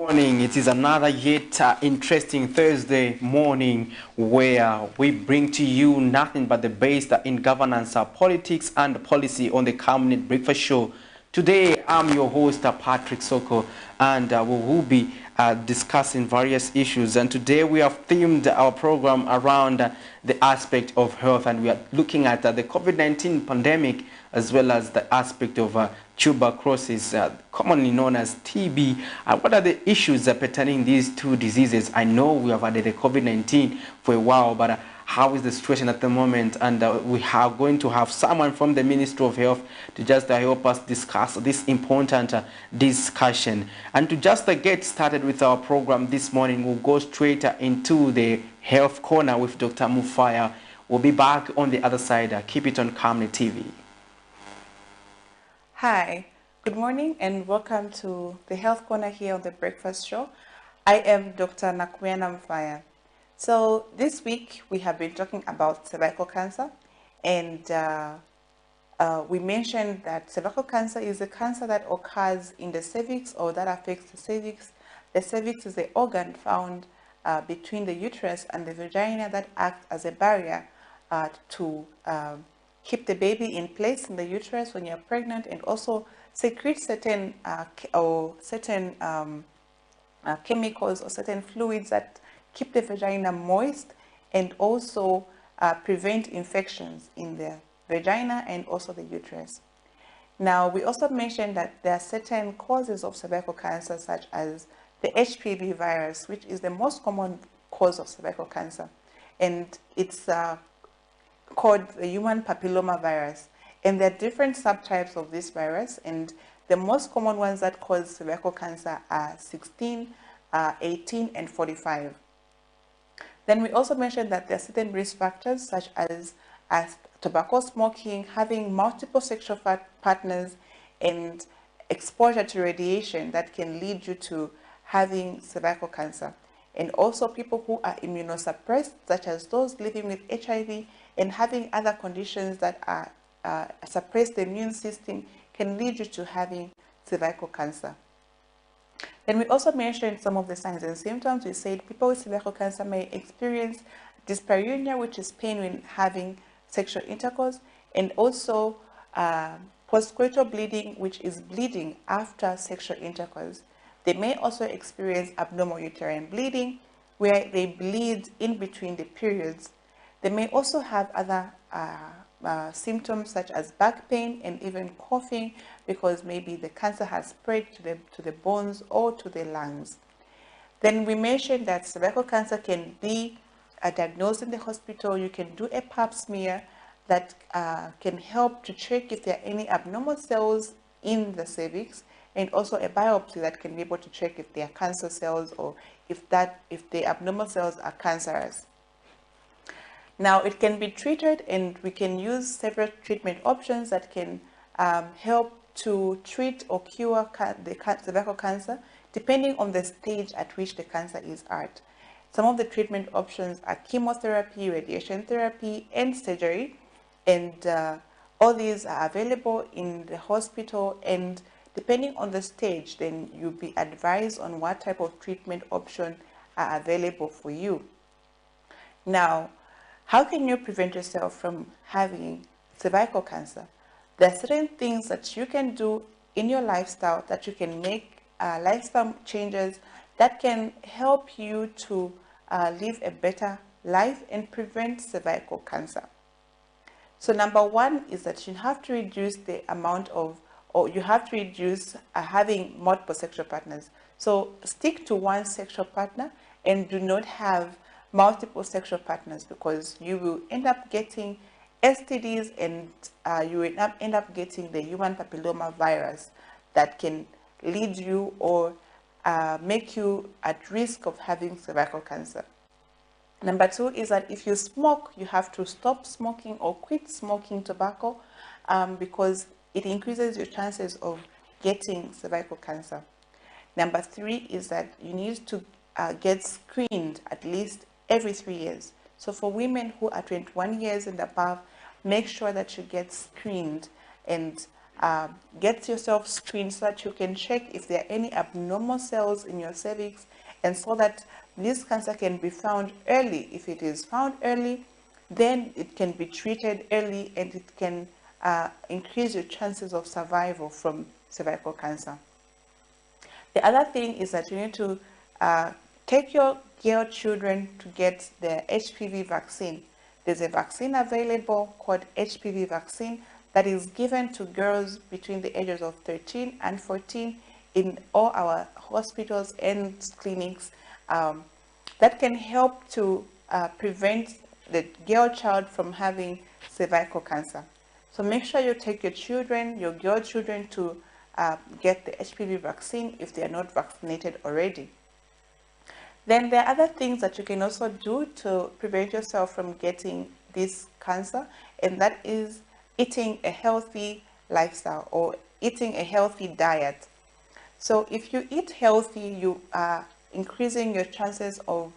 morning. It is another yet interesting Thursday morning where we bring to you nothing but the best in governance, politics and policy on the Camnet Breakfast Show. Today, I'm your host, Patrick Soko, and we will be discussing various issues. And today we have themed our program around the aspect of health, and we are looking at the COVID-19 pandemic as well as the aspect of tuberculosis, commonly known as TB. What are the issues pertaining these two diseases? I know we have had the COVID-19 for a while, but how is the situation at the moment? And we are going to have someone from the Ministry of Health to just help us discuss this important discussion. And to just get started with our program this morning, we'll go straight into the Health Corner with Dr. Mufaya. We'll be back on the other side. Keep it on Camnet TV. Hi, good morning and welcome to the Health Corner here on the Breakfast Show. I am Dr. Nakuyana Mfaya. So this week we have been talking about cervical cancer, and we mentioned that cervical cancer is a cancer that occurs in the cervix or that affects the cervix. The cervix is the organ found between the uterus and the vagina that acts as a barrier to keep the baby in place in the uterus when you're pregnant, and also secrete certain chemicals or certain fluids that keep the vagina moist, and also prevent infections in the vagina and also the uterus. Now, we also mentioned that there are certain causes of cervical cancer, such as the HPV virus, which is the most common cause of cervical cancer, and it's called the human papilloma virus. And there are different subtypes of this virus, and the most common ones that cause cervical cancer are 16, 18, and 45. Then we also mentioned that there are certain risk factors, such as tobacco smoking, having multiple sexual partners, and exposure to radiation that can lead you to having cervical cancer. And also people who are immunosuppressed, such as those living with HIV and having other conditions that are suppress the immune system, can lead you to having cervical cancer. Then we also mentioned some of the signs and symptoms. We said people with cervical cancer may experience dyspareunia, which is pain when having sexual intercourse, and also postcoital bleeding, which is bleeding after sexual intercourse. They may also experience abnormal uterine bleeding, where they bleed in between the periods. They may also have other symptoms such as back pain and even coughing, because maybe the cancer has spread to the bones or to the lungs. Then we mentioned that cervical cancer can be diagnosed in the hospital. You can do a pap smear that can help to check if there are any abnormal cells in the cervix, and also a biopsy that can be able to check if they are cancer cells or if the abnormal cells are cancerous. Now, it can be treated, and we can use several treatment options that can help to treat or cure the cervical cancer, depending on the stage at which the cancer is at. Some of the treatment options are chemotherapy, radiation therapy, and surgery, and all these are available in the hospital, and depending on the stage, then you'll be advised on what type of treatment option are available for you. Now, how can you prevent yourself from having cervical cancer? There are certain things that you can do in your lifestyle, that you can make lifestyle changes that can help you to live a better life and prevent cervical cancer. So number one is that you have to reduce the amount of, or you have to reduce having multiple sexual partners. So stick to one sexual partner and do not have multiple sexual partners, because you will end up getting STDs, and you will end up getting the human papilloma virus that can lead you or make you at risk of having cervical cancer. Number two is that if you smoke, you have to stop smoking or quit smoking tobacco, because it increases your chances of getting cervical cancer. Number three is that you need to get screened at least every 3 years. So for women who are 21 years and above, make sure that you get screened and get yourself screened so that you can check if there are any abnormal cells in your cervix, and so that this cancer can be found early. If it is found early, then it can be treated early, and it can increase your chances of survival from cervical cancer. The other thing is that you need to take your girl children to get the HPV vaccine. There's a vaccine available called HPV vaccine that is given to girls between the ages of 13 and 14 in all our hospitals and clinics. That can help to prevent the girl child from having cervical cancer. So make sure you take your children, your girl children, to get the HPV vaccine if they are not vaccinated already. Then there are other things that you can also do to prevent yourself from getting this cancer, and that is eating a healthy lifestyle or eating a healthy diet. So if you eat healthy, you are increasing your chances of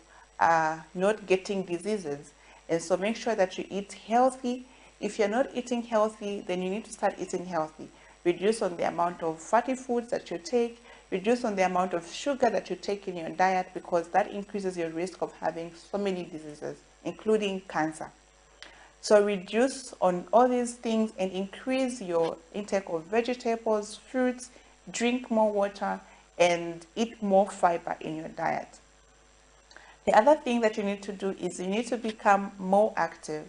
not getting diseases. And so make sure that you eat healthy. If you're not eating healthy, then you need to start eating healthy. Reduce on the amount of fatty foods that you take, reduce on the amount of sugar that you take in your diet, because that increases your risk of having so many diseases, including cancer. So reduce on all these things and increase your intake of vegetables, fruits, drink more water, and eat more fiber in your diet. The other thing that you need to do is you need to become more active.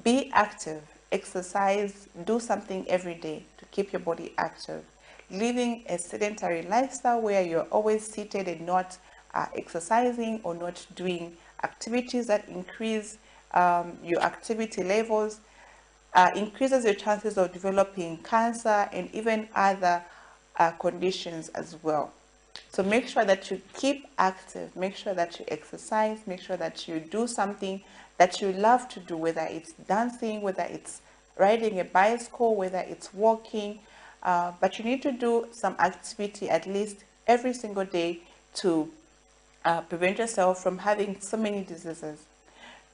Be active, exercise, do something every day to keep your body active. Living a sedentary lifestyle where you're always seated and not exercising or not doing activities that increase your activity levels increases your chances of developing cancer and even other conditions as well. So make sure that you keep active, make sure that you exercise, make sure that you do something that you love to do, whether it's dancing, whether it's riding a bicycle, whether it's walking, but you need to do some activity at least every single day to prevent yourself from having so many diseases.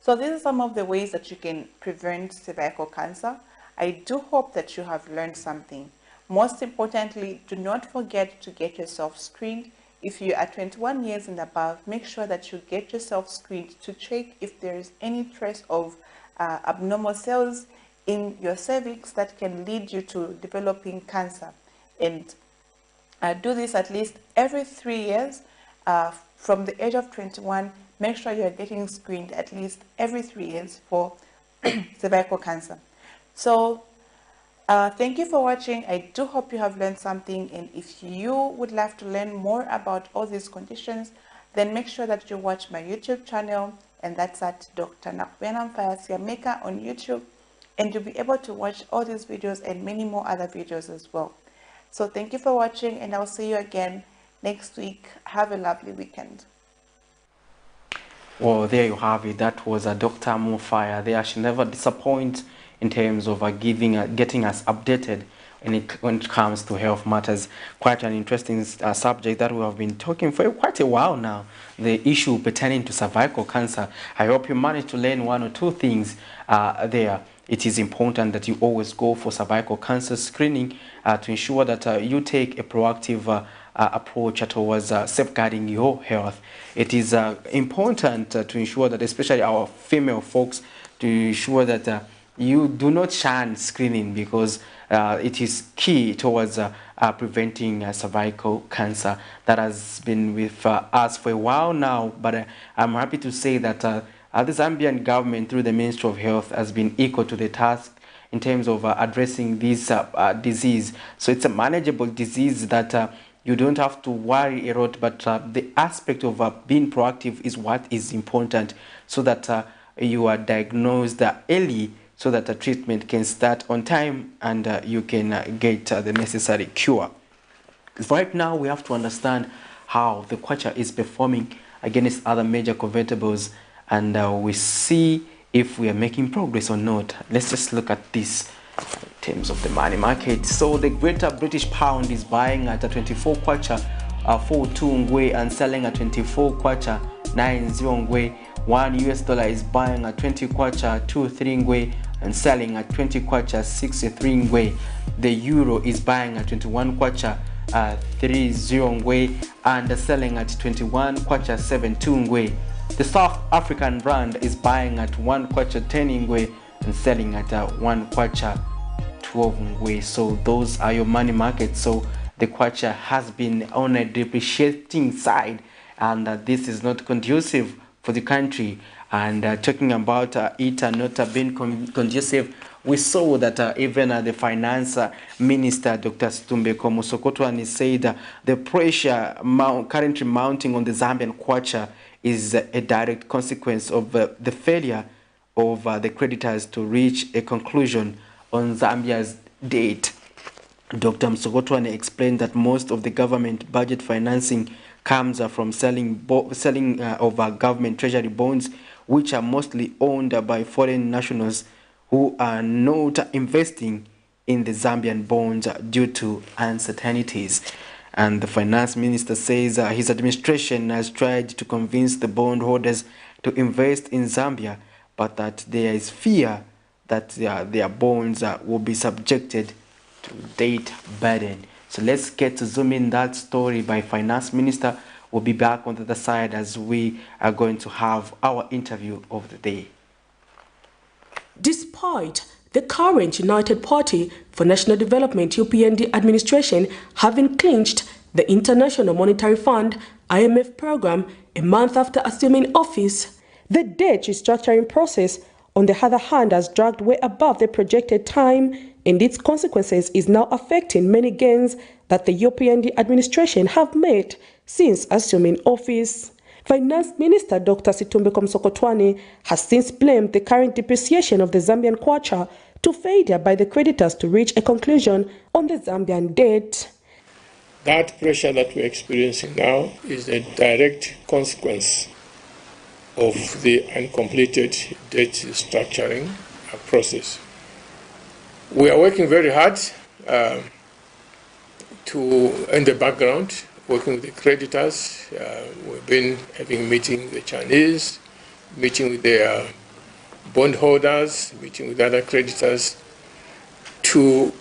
So these are some of the ways that you can prevent cervical cancer. I do hope that you have learned something. Most importantly, do not forget to get yourself screened. If you are 21 years and above, make sure that you get yourself screened to check if there is any trace of abnormal cells in your cervix that can lead you to developing cancer. And do this at least every 3 years. From the age of 21, make sure you are getting screened at least every 3 years for cervical cancer. So thank you for watching. I do hope you have learned something, and if you would like to learn more about all these conditions, then make sure that you watch my YouTube channel, and that's at Dr. Nakubena Mfayasiameka on YouTube, and you'll be able to watch all these videos and many more other videos as well. So thank you for watching, and I'll see you again next week. Have a lovely weekend. Well, there you have it. That was a Dr. Mufaya. There, she never disappoints in terms of getting us updated when it comes to health matters. Quite an interesting subject that we have been talking for quite a while now, the issue pertaining to cervical cancer. I hope you managed to learn one or two things there. It is important that you always go for cervical cancer screening to ensure that you take a proactive approach towards safeguarding your health. It is important to ensure that, especially our female folks, to ensure that you do not shun screening, because it is key towards preventing cervical cancer. That has been with us for a while now, but I'm happy to say that the Zambian government, through the Ministry of Health, has been equal to the task in terms of addressing this disease. So it's a manageable disease that you don't have to worry a lot, but the aspect of being proactive is what is important, so that you are diagnosed early, so that the treatment can start on time and you can get the necessary cure. Right now, we have to understand how the kwacha is performing against other major convertibles, and we see if we are making progress or not. Let's just look at this in terms of the money market. So the Greater British Pound is buying at a 24 kwacha 42 ngwe and selling at 24 kwacha 90 ngwe. $1 is buying at 20 kwacha 23 ngwe and selling at 20 kwacha 63 ngwe. The euro is buying at 21 kwacha 30 ngwe and selling at 21 kwacha 72 ngwe. The South African rand is buying at 1 kwacha 10 ngwe and selling at 1 kwacha 12 ngwe. So those are your money markets. So the kwacha has been on a depreciating side, and this is not conducive for the country. And talking about it not being conducive, we saw that even the finance minister, Dr. Situmbeko Musokotwane, said the pressure currently mounting on the Zambian kwacha is a direct consequence of the failure of the creditors to reach a conclusion on Zambia's debt. Dr. Musokotwane explained that most of the government budget financing comes from selling of government treasury bonds, which are mostly owned by foreign nationals who are not investing in the Zambian bonds due to uncertainties. And the finance minister says his administration has tried to convince the bondholders to invest in Zambia, but that there is fear that their bonds will be subjected to debt burden. So let's get to zoom in that story by finance minister. We'll be back on the other side as we are going to have our interview of the day. Despite the current United Party for National Development UPND administration having clinched the International Monetary Fund IMF program a month after assuming office, the debt restructuring process, on the other hand, has dragged way above the projected time, and its consequences is now affecting many gains that the UPND administration have made since assuming office. Finance Minister Dr. Situmbeko Musokotwane has since blamed the current depreciation of the Zambian kwacha to failure by the creditors to reach a conclusion on the Zambian debt. That pressure that we're experiencing now is a direct consequence of the uncompleted debt restructuring process. We are working very hard in the background, working with the creditors. We've been having a meeting with the Chinese, meeting with their bondholders, meeting with other creditors to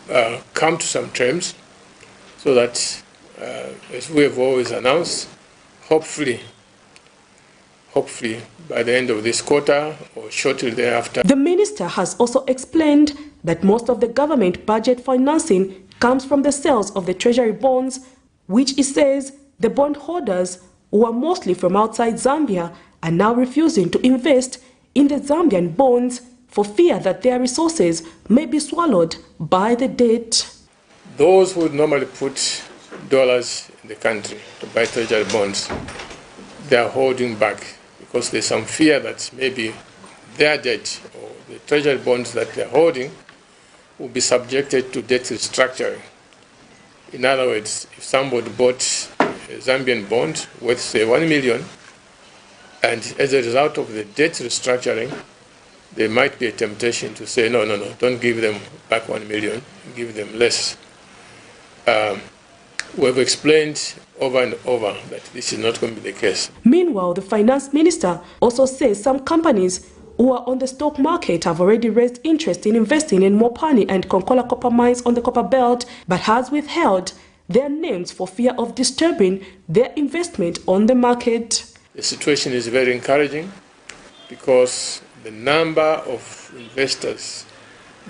come to some terms so that, as we have always announced, hopefully by the end of this quarter or shortly thereafter. The minister has also explained that most of the government budget financing comes from the sales of the treasury bonds, which he says the bondholders, who are mostly from outside Zambia, are now refusing to invest in the Zambian bonds for fear that their resources may be swallowed by the debt. Those who would normally put dollars in the country to buy treasury bonds, they are holding back because there's some fear that maybe their debt or the treasury bonds that they're holding will be subjected to debt restructuring. In other words, if somebody bought a Zambian bond worth, say, 1 million, and as a result of the debt restructuring, there might be a temptation to say, no, don't give them back 1 million, give them less. We've explained over and over that this is not going to be the case. Meanwhile, the finance minister also says some companies who are on the stock market have already raised interest in investing in Mopani and Konkola copper mines on the copper belt, but has withheld their names for fear of disturbing their investment on the market. The situation is very encouraging because the number of investors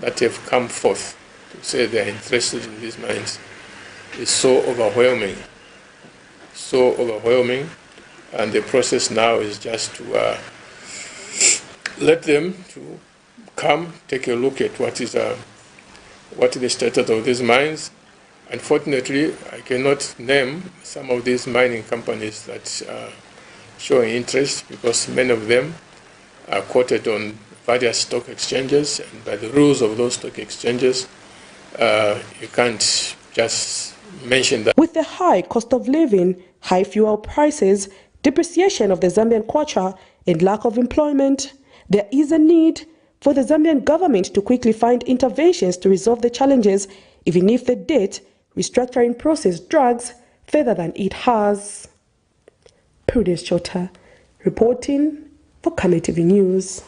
that have come forth to say they are interested in these mines is so overwhelming, and the process now is just to let them to come take a look at what is the status of these mines. Unfortunately, I cannot name some of these mining companies that are showing interest because many of them are quoted on various stock exchanges, and by the rules of those stock exchanges, you can't just mention that. With the high cost of living, high fuel prices, depreciation of the Zambian kwacha, and lack of employment, there is a need for the Zambian government to quickly find interventions to resolve the challenges, even if the debt restructuring process drags further than it has. Prudence Chota, reporting for Camnet TV News.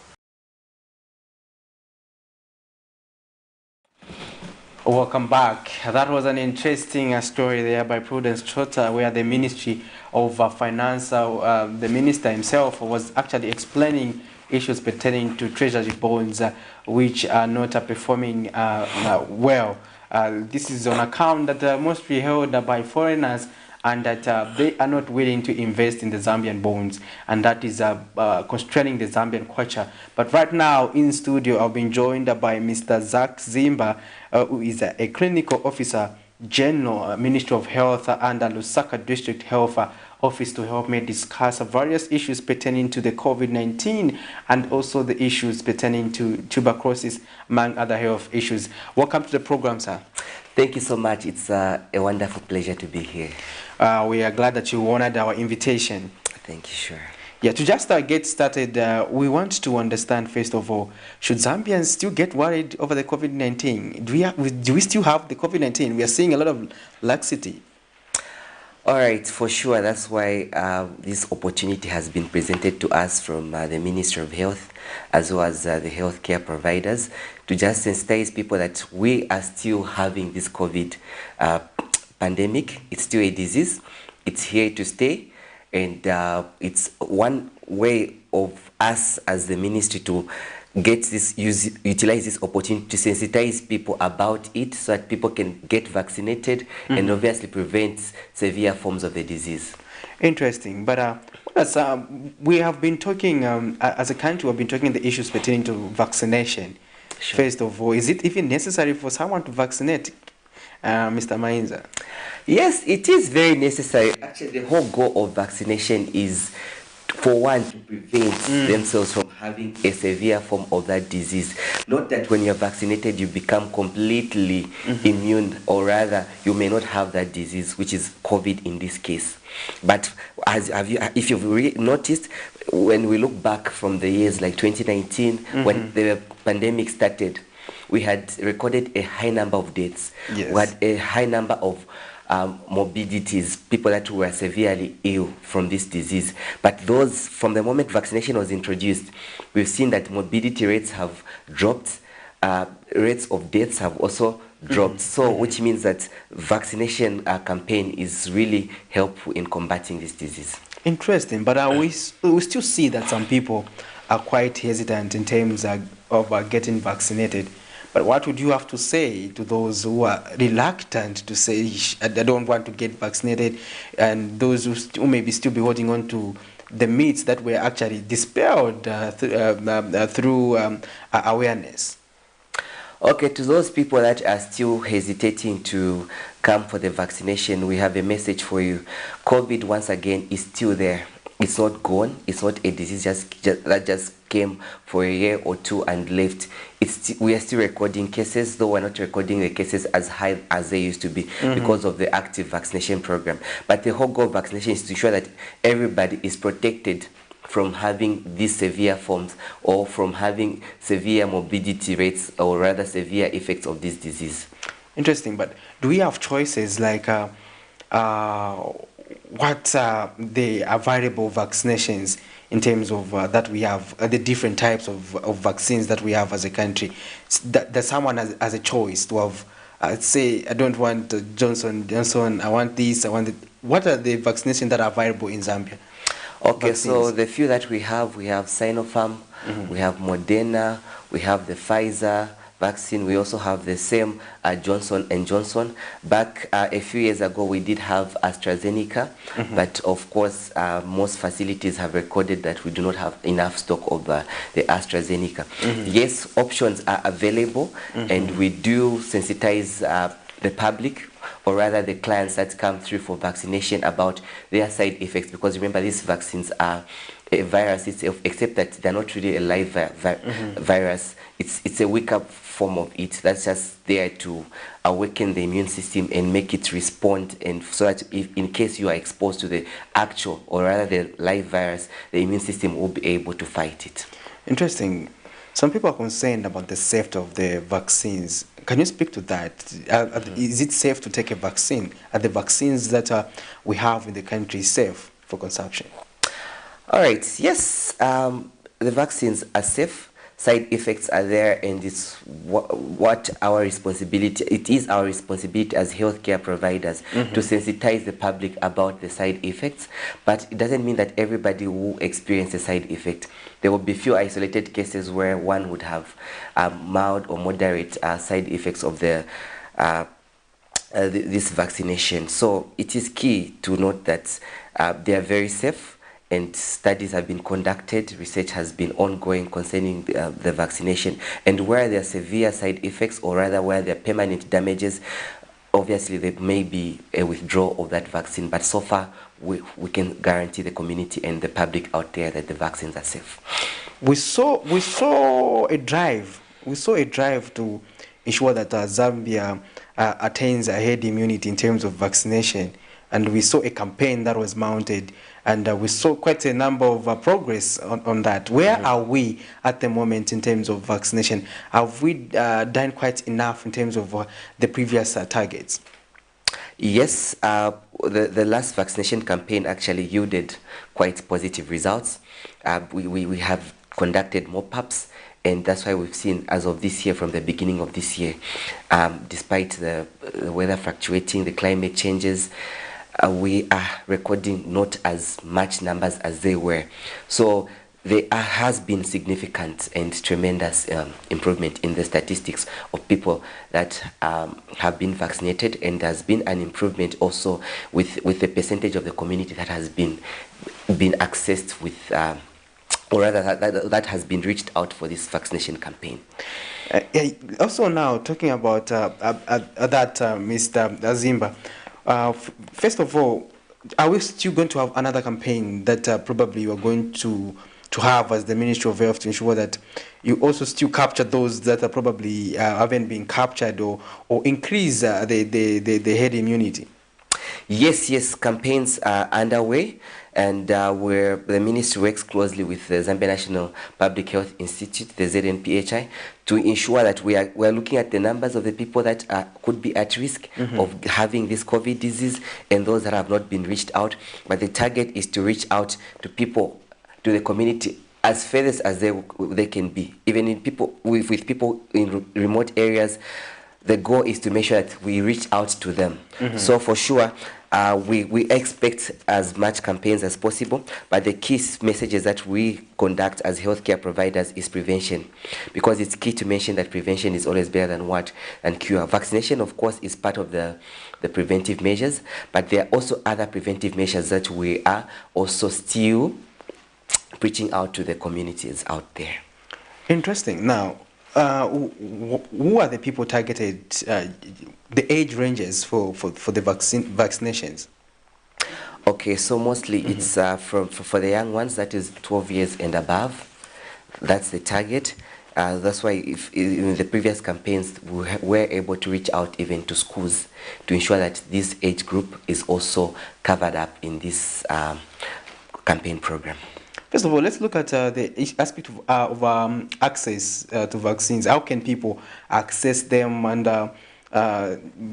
Welcome back. That was an interesting story there by Prudence Chota, where the Ministry of Finance, the minister himself was actually explaining issues pertaining to treasury bonds which are not performing well. This is on account that mostly held by foreigners, and that they are not willing to invest in the Zambian bonds, and that is constraining the Zambian kwacha. But right now in studio, I've been joined by Mr. Zach Zimba, who is a clinical officer, General Ministry of Health under Lusaka District Health Office, to help me discuss various issues pertaining to the COVID-19 and also the issues pertaining to tuberculosis, among other health issues. Welcome to the program, sir. Thank you so much. It's a wonderful pleasure to be here. We are glad that you honored our invitation. Thank you, sure. Yeah, to just get started, we want to understand, first of all, should Zambians still get worried over the COVID-19? Do we still have the COVID-19? We are seeing a lot of laxity. All right, for sure. That's why this opportunity has been presented to us from the Ministry of Health, as well as the healthcare providers, to just sensitize people that we are still having this COVID pandemic. It's still a disease. It's here to stay. And it's one way of us as the ministry to get this, utilize this opportunity to sensitize people about it, so that people can get vaccinated and obviously prevent severe forms of the disease. Interesting. But we have been talking, as a country, we've been talking the issues pertaining to vaccination. Sure. First of all, is it even necessary for someone to vaccinate, Mr. Mainza? Yes, it is very necessary. Actually, the whole goal of vaccination is, for one, to prevent themselves from having a severe form of that disease. Not that when you're vaccinated, you become completely immune, or rather, you may not have that disease, which is COVID in this case. But if you've noticed, when we look back from the years like 2019, when the pandemic started, we had recorded a high number of deaths. Yes. We had a high number of morbidities, people that were severely ill from this disease. But those, from the moment vaccination was introduced, we've seen that morbidity rates have dropped, rates of deaths have also dropped. So, which means that vaccination campaign is really helpful in combating this disease. Interesting, but we still see that some people are quite hesitant in terms of getting vaccinated. But what would you have to say to those who are reluctant to say, I don't want to get vaccinated, and those who maybe still be holding on to the myths that were actually dispelled through awareness? Okay, to those people that are still hesitating to come for the vaccination, we have a message for you. COVID, once again, is still there. It's not gone. It's not a disease that just came for a year or two and left. We are still recording cases, though we're not recording the cases as high as they used to be because of the active vaccination program. But the whole goal of vaccination is to ensure that everybody is protected from having these severe forms, or from having severe morbidity rates, or rather severe effects of this disease. Interesting, but do we have choices like what the available vaccinations in terms of that we have, the different types of vaccines that we have as a country? That someone has a choice to have, say, I don't want Johnson, I want this, I want it. What are the vaccinations that are available in Zambia? Okay, so the few that we have Sinopharm, we have Moderna, we have the Pfizer vaccine. We also have the same Johnson & Johnson. Back a few years ago, we did have AstraZeneca, but of course, most facilities have recorded that we do not have enough stock of the AstraZeneca. Yes, options are available, and we do sensitize the public, or rather the clients that come through for vaccination, about their side effects, because remember, these vaccines are a virus itself, except that they're not really a live virus. It's a weaker form of it that's just there to awaken the immune system and make it respond, and so that if in case you are exposed to the actual, or rather the live virus, the immune system will be able to fight it. Interesting. Some people are concerned about the safety of the vaccines. Can you speak to that? Is it safe to take a vaccine? Are the vaccines that we have in the country safe for consumption? All right. Yes, the vaccines are safe. side effects are there, and it's what our responsibility. It is our responsibility as healthcare providers to sensitize the public about the side effects. But it doesn't mean that everybody will experience a side effect. There will be few isolated cases where one would have mild or moderate side effects of this vaccination. So it is key to note that they are very safe, and studies have been conducted, research has been ongoing concerning the vaccination, and where there are severe side effects, or rather where there are permanent damages, obviously there may be a withdrawal of that vaccine, but so far we can guarantee the community and the public out there that the vaccines are safe. We saw a drive to ensure that Zambia attains a herd immunity in terms of vaccination, and we saw a campaign that was mounted, and we saw quite a number of progress on that. Where are we at the moment in terms of vaccination? Have we done quite enough in terms of the previous targets? Yes, the last vaccination campaign actually yielded quite positive results. We have conducted mop-ups, and that's why we've seen, as of this year, from the beginning of this year, despite the weather fluctuating, the climate changes, we are recording not as much numbers as they were. So there has been significant and tremendous improvement in the statistics of people that have been vaccinated, and there's been an improvement also with the percentage of the community that has been accessed with, or rather that has been reached out for this vaccination campaign. Also now, talking about that, Mr. Azimba, first of all, are we still going to have another campaign that probably you are going to have as the Ministry of Health to ensure that you also still capture those that are probably haven't been captured, or increase the herd immunity? Yes, campaigns are underway, and where the ministry works closely with the Zambia National Public Health Institute, the ZNPHI, to ensure that we are looking at the numbers of the people that could be at risk of having this COVID disease, and those that have not been reached out. But the target is to reach out to people, to the community, as furthest as they can be, even in with people in remote areas. The goal is to make sure that we reach out to them. So for sure, we expect as much campaigns as possible, but the key messages that we conduct as healthcare providers is prevention, because it's key to mention that prevention is always better than cure. Vaccination, of course, is part of the preventive measures, but there are also other preventive measures that we are also still preaching out to the communities out there. Interesting. Now, who are the people targeted, the age ranges for the vaccinations? Okay, so mostly it's for the young ones, that is 12 years and above. That's the target. That's why in the previous campaigns, we were able to reach out even to schools to ensure that this age group is also covered up in this campaign program. First of all, let's look at the aspect of access to vaccines. How can people access them? And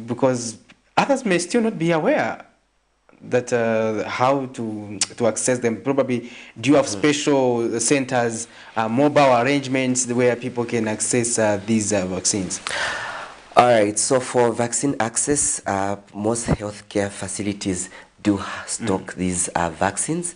because others may still not be aware that how to access them. Probably, do you have special centers, mobile arrangements where people can access these vaccines? All right. So for vaccine access, most healthcare facilities do stock these vaccines,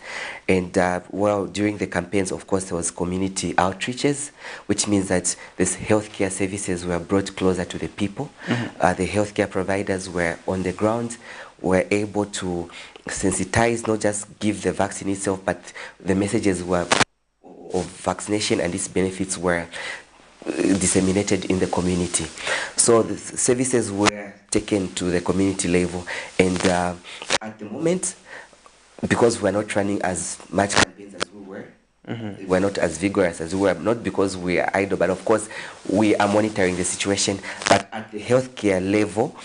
and during the campaigns, of course, there was community outreaches, which means that these healthcare services were brought closer to the people. The healthcare providers were on the ground, were able to sensitize, not just give the vaccine itself, but the messages were of vaccination and its benefits were disseminated in the community. So the services were taken to the community level, and at the moment, because we're not running as much campaigns as we were, we're not as vigorous as we were, not because we are idle, but of course we are monitoring the situation. But at the healthcare level,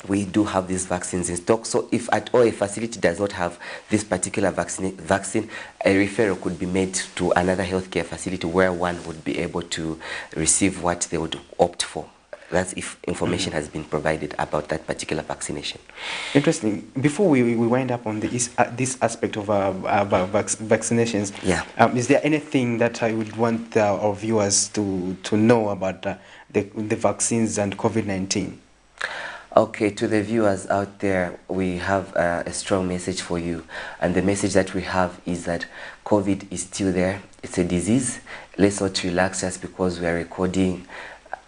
we do have these vaccines in stock. So if at all a facility does not have this particular vaccine, a referral could be made to another healthcare facility where one would be able to receive what they would opt for. That's if information has been provided about that particular vaccination. Interesting. Before we wind up on this aspect of vaccinations, yeah. Is there anything that I would want our viewers to know about the vaccines and COVID-19? Okay, to the viewers out there, we have a strong message for you. And the message that we have is that COVID is still there. It's a disease. Let's not relax just because we are recording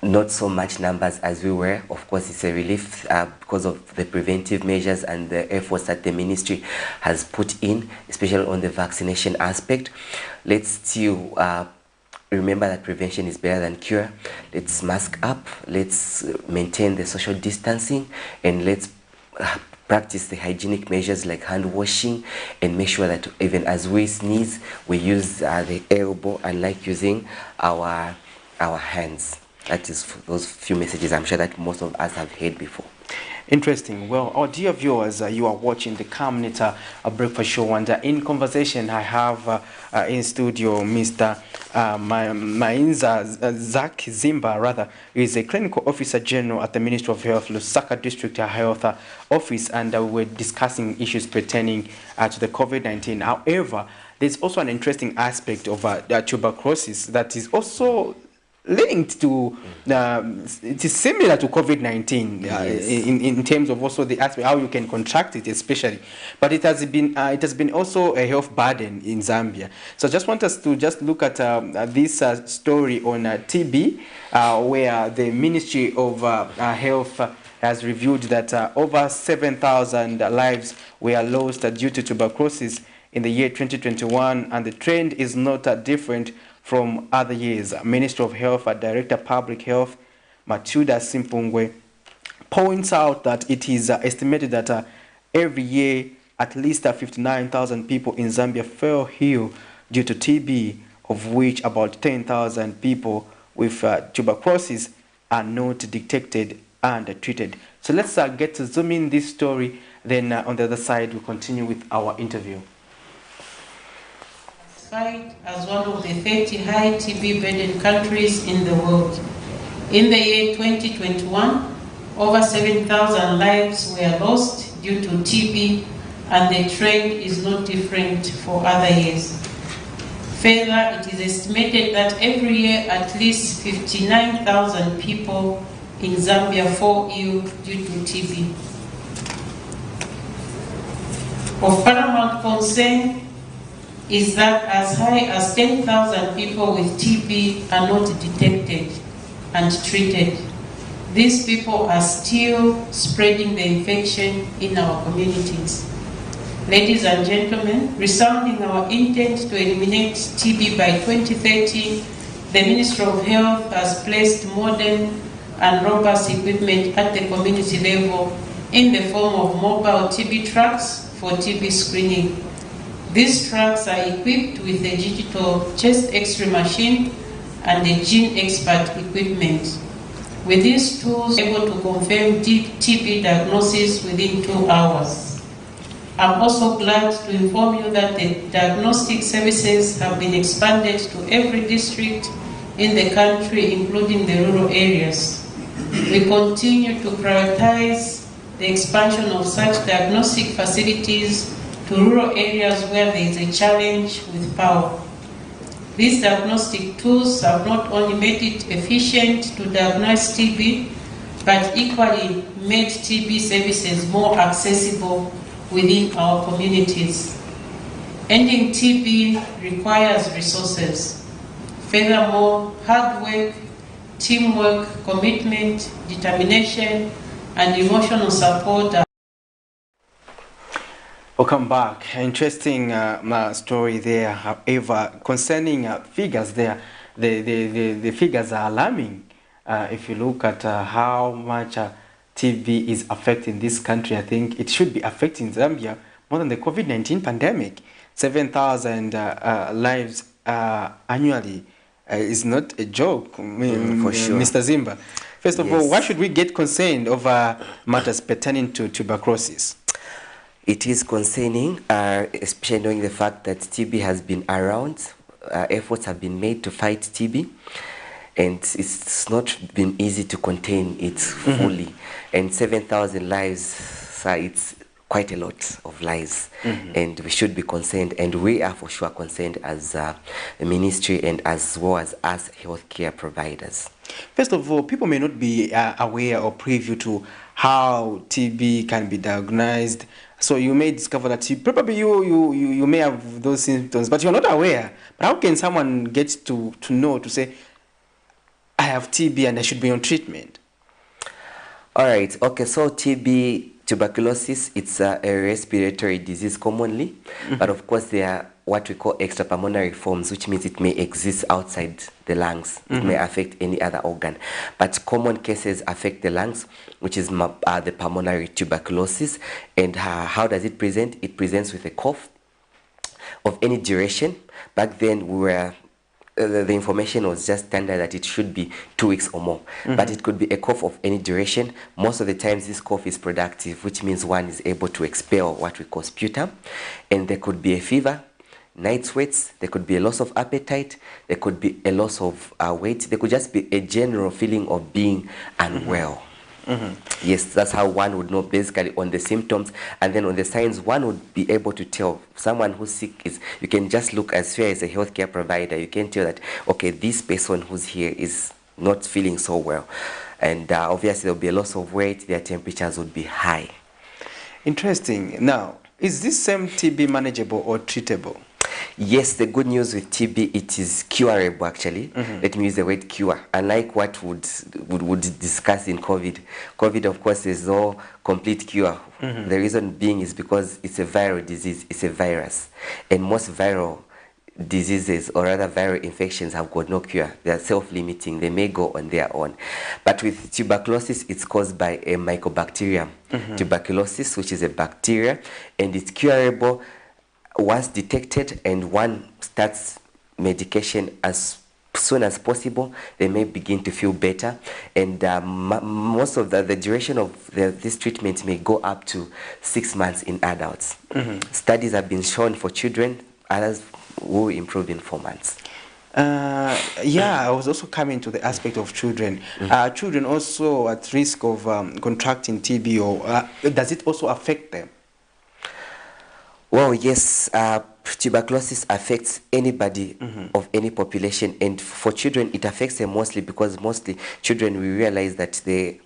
not so much numbers as we were. Of course, it's a relief because of the preventive measures and the efforts that the ministry has put in, especially on the vaccination aspect. Let's still remember that prevention is better than cure. Let's mask up, let's maintain the social distancing, and let's practice the hygienic measures like hand washing, and make sure that even as we sneeze, we use the elbow, unlike using our hands. That is those few messages I'm sure that most of us have heard before. Interesting. Well, our dear viewers, you are watching the Camnet Breakfast Show, and in conversation I have in studio Mr. Mainza Zak Zimba, rather, is a clinical officer general at the Ministry of Health, Lusaka District Health Office, and we're discussing issues pertaining to the COVID-19. However, there's also an interesting aspect of tuberculosis that is also linked to it is similar to COVID-19 yes. in terms of also the aspect how you can contract it, especially, but it has been also a health burden in Zambia. So I just want us to just look at this story on TB, where the Ministry of Health has revealed that over 7,000 lives were lost due to tuberculosis in the year 2021, and the trend is not different from other years. Minister of Health, Director Public Health, Matilda Simpungwe, points out that it is estimated that every year at least 59,000 people in Zambia fall ill due to TB, of which about 10,000 people with tuberculosis are not detected and treated. So let's get to zoom in this story, then on the other side we'll continue with our interview. As one of the 30 high TB-burdened countries in the world. In the year 2021, over 7,000 lives were lost due to TB, and the trend is not different for other years. Further, it is estimated that every year at least 59,000 people in Zambia fall ill due to TB. Of paramount concern is that as high as 10,000 people with TB are not detected and treated. These people are still spreading the infection in our communities. Ladies and gentlemen, resounding our intent to eliminate TB by 2030, the Ministry of Health has placed modern and robust equipment at the community level in the form of mobile TB trucks for TB screening. These trucks are equipped with a digital chest X-ray machine and a gene expert equipment. With these tools, we are able to confirm TB diagnosis within 2 hours. I'm also glad to inform you that the diagnostic services have been expanded to every district in the country, including the rural areas. We continue to prioritize the expansion of such diagnostic facilities to rural areas where there is a challenge with power. These diagnostic tools have not only made it efficient to diagnose TB, but equally made TB services more accessible within our communities. Ending TB requires resources. Furthermore, hard work, teamwork, commitment, determination, and emotional support are. Welcome back. Interesting story there. However, concerning figures there, the figures are alarming. If you look at how much TB is affecting this country, I think it should be affecting Zambia more than the COVID-19 pandemic. 7,000 lives annually is not a joke, for sure. Mr. Zimba. First of Yes. all, why should we get concerned over matters pertaining to tuberculosis? It is concerning, especially knowing the fact that TB has been around. Efforts have been made to fight TB. and it's not been easy to contain it fully. And 7,000 lives, it's quite a lot of lives, and we should be concerned, and we are for sure concerned as a ministry and as well as healthcare providers. First of all, people may not be aware or privy to how TB can be diagnosed. So you may discover that probably you may have those symptoms, but you're not aware. But how can someone get to know, to say, I have TB and I should be on treatment? All right. Okay. So TB, tuberculosis, it's a respiratory disease commonly, but of course there are what we call extrapulmonary forms, which means it may exist outside the lungs. It may affect any other organ, but common cases affect the lungs, which is the pulmonary tuberculosis. And how does it present? It presents with a cough of any duration. Back then we were the information was just standard that it should be 2 weeks or more, but it could be a cough of any duration. Most of the times this cough is productive, which means one is able to expel what we call sputum, and there could be a fever, night sweats, there could be a loss of appetite, there could be a loss of weight, there could just be a general feeling of being unwell. Yes, that's how one would know basically on the symptoms, and then on the signs one would be able to tell someone who's sick is, you can just look as far as a healthcare provider, you can tell that, okay, this person who's here is not feeling so well, and obviously there'll be a loss of weight, their temperatures would be high. Interesting. Now, is this same TB manageable or treatable? Yes, the good news with TB, it is curable actually. Let me use the word cure. Unlike what would discuss in COVID. COVID, of course, is no complete cure. The reason being is because it's a viral disease, it's a virus. And most viral diseases, or rather viral infections, have got no cure. They are self-limiting. They may go on their own. But with tuberculosis, it's caused by a mycobacterium. Tuberculosis, which is a bacteria, and it's curable once detected, and one starts medication as soon as possible. They may begin to feel better, and most of the duration of this treatment may go up to 6 months in adults. Studies have been shown for children, others will improve in 4 months. Yeah, I was also coming to the aspect of children. Children also at risk of contracting TB, or does it also affect them? Well, yes, tuberculosis affects anybody of any population, and for children it affects them mostly because mostly children, we realize that their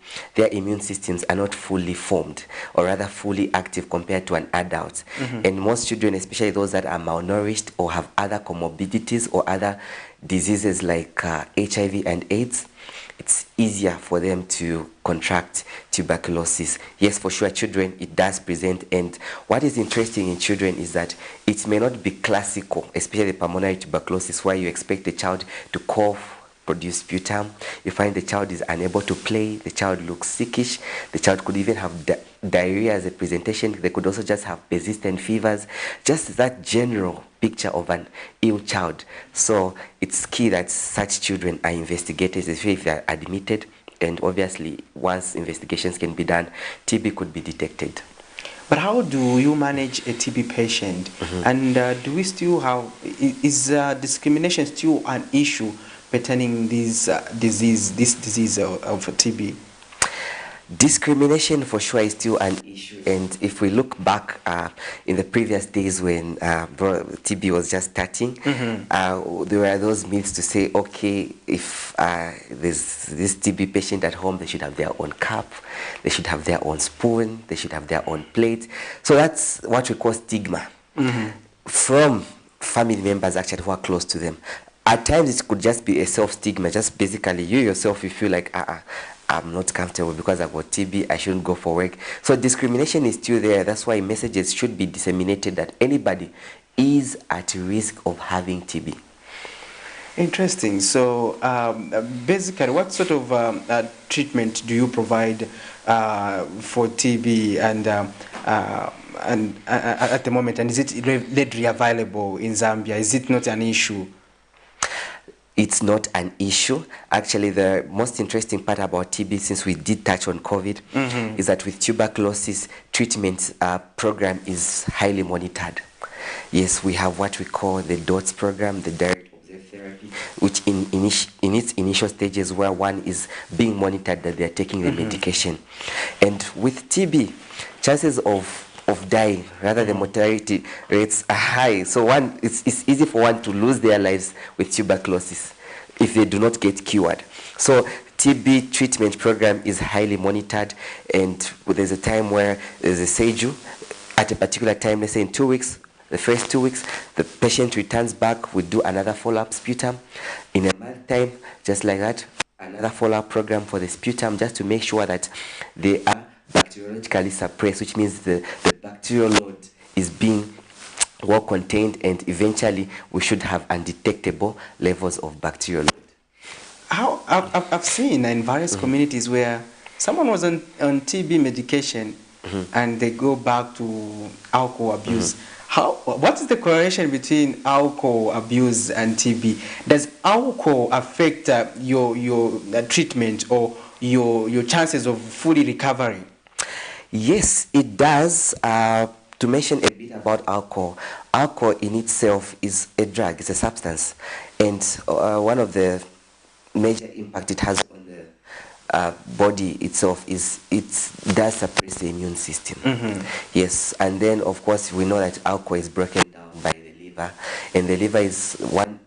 immune systems are not fully formed, or rather fully active compared to an adult. And most children, especially those that are malnourished or have other comorbidities or other diseases like HIV and AIDS, it's easier for them to contract tuberculosis. Yes, for sure, children, it does present. And what is interesting in children is that it may not be classical, especially pulmonary tuberculosis, where you expect the child to cough, produce sputum. You find the child is unable to play, the child looks sickish, the child could even have diarrhea as a presentation. They could also just have persistent fevers, just that general picture of an ill child. So it's key that such children are investigated, especially if they are admitted, and obviously once investigations can be done, TB could be detected. But how do you manage a TB patient? And do we still have, is discrimination still an issue pertaining this disease of TB? Discrimination for sure is still an issue, and if we look back in the previous days when TB was just starting, there were those myths to say, okay, if there's this TB patient at home, they should have their own cup, they should have their own spoon, they should have their own plate. So that's what we call stigma from family members actually who are close to them. At times it could just be a self-stigma, just basically you yourself, you feel like, I'm not comfortable because I've got TB, I shouldn't go for work. So discrimination is still there. That's why messages should be disseminated that anybody is at risk of having TB. Interesting. So basically, what sort of treatment do you provide for TB and at the moment? And is it readily available in Zambia? Is it not an issue? It's not an issue. Actually, the most interesting part about TB, since we did touch on COVID, is that with tuberculosis, treatment program is highly monitored. Yes, we have what we call the DOTS program, the Direct Observed Therapy, which in its initial initial stages where one is being monitored that they are taking the medication. And with TB, chances of dying, rather the mortality rates are high. So it's easy for one to lose their lives with tuberculosis if they do not get cured. So TB treatment program is highly monitored, and there's a time where there's a SEJU at a particular time, let's say in 2 weeks. The first 2 weeks, the patient returns back, we do another follow-up sputum. In a month time, just like that, another follow-up program for the sputum, just to make sure that they are bacteriologically suppressed, which means the bacterial load is being well contained, and eventually we should have undetectable levels of bacterial load. I've seen in various communities where someone was on TB medication and they go back to alcohol abuse. What is the correlation between alcohol abuse and TB? Does alcohol affect your treatment or your chances of fully recovering? Yes, it does. To mention a bit about alcohol, alcohol in itself is a drug, it's a substance, and one of the major impact it has on the body itself is it does suppress the immune system. Yes, and then of course we know that alcohol is broken down by the liver, and the liver is one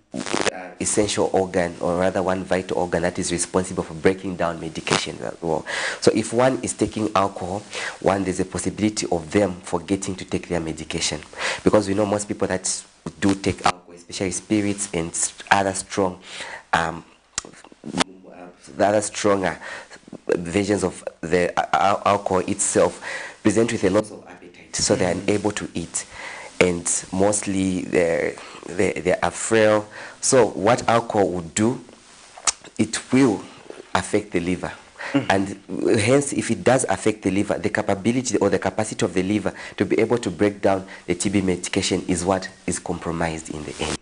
essential organ, or rather one vital organ that is responsible for breaking down medication as well. So if one is taking alcohol, there's a possibility of them forgetting to take their medication, because we know most people that do take alcohol, especially spirits and other strong stronger versions of the alcohol itself, present with a loss of appetite, so they are unable to eat, and mostly they are frail. So what alcohol would do, it will affect the liver. And hence, if it does affect the liver, the capability or the capacity of the liver to be able to break down the TB medication is what is compromised in the end.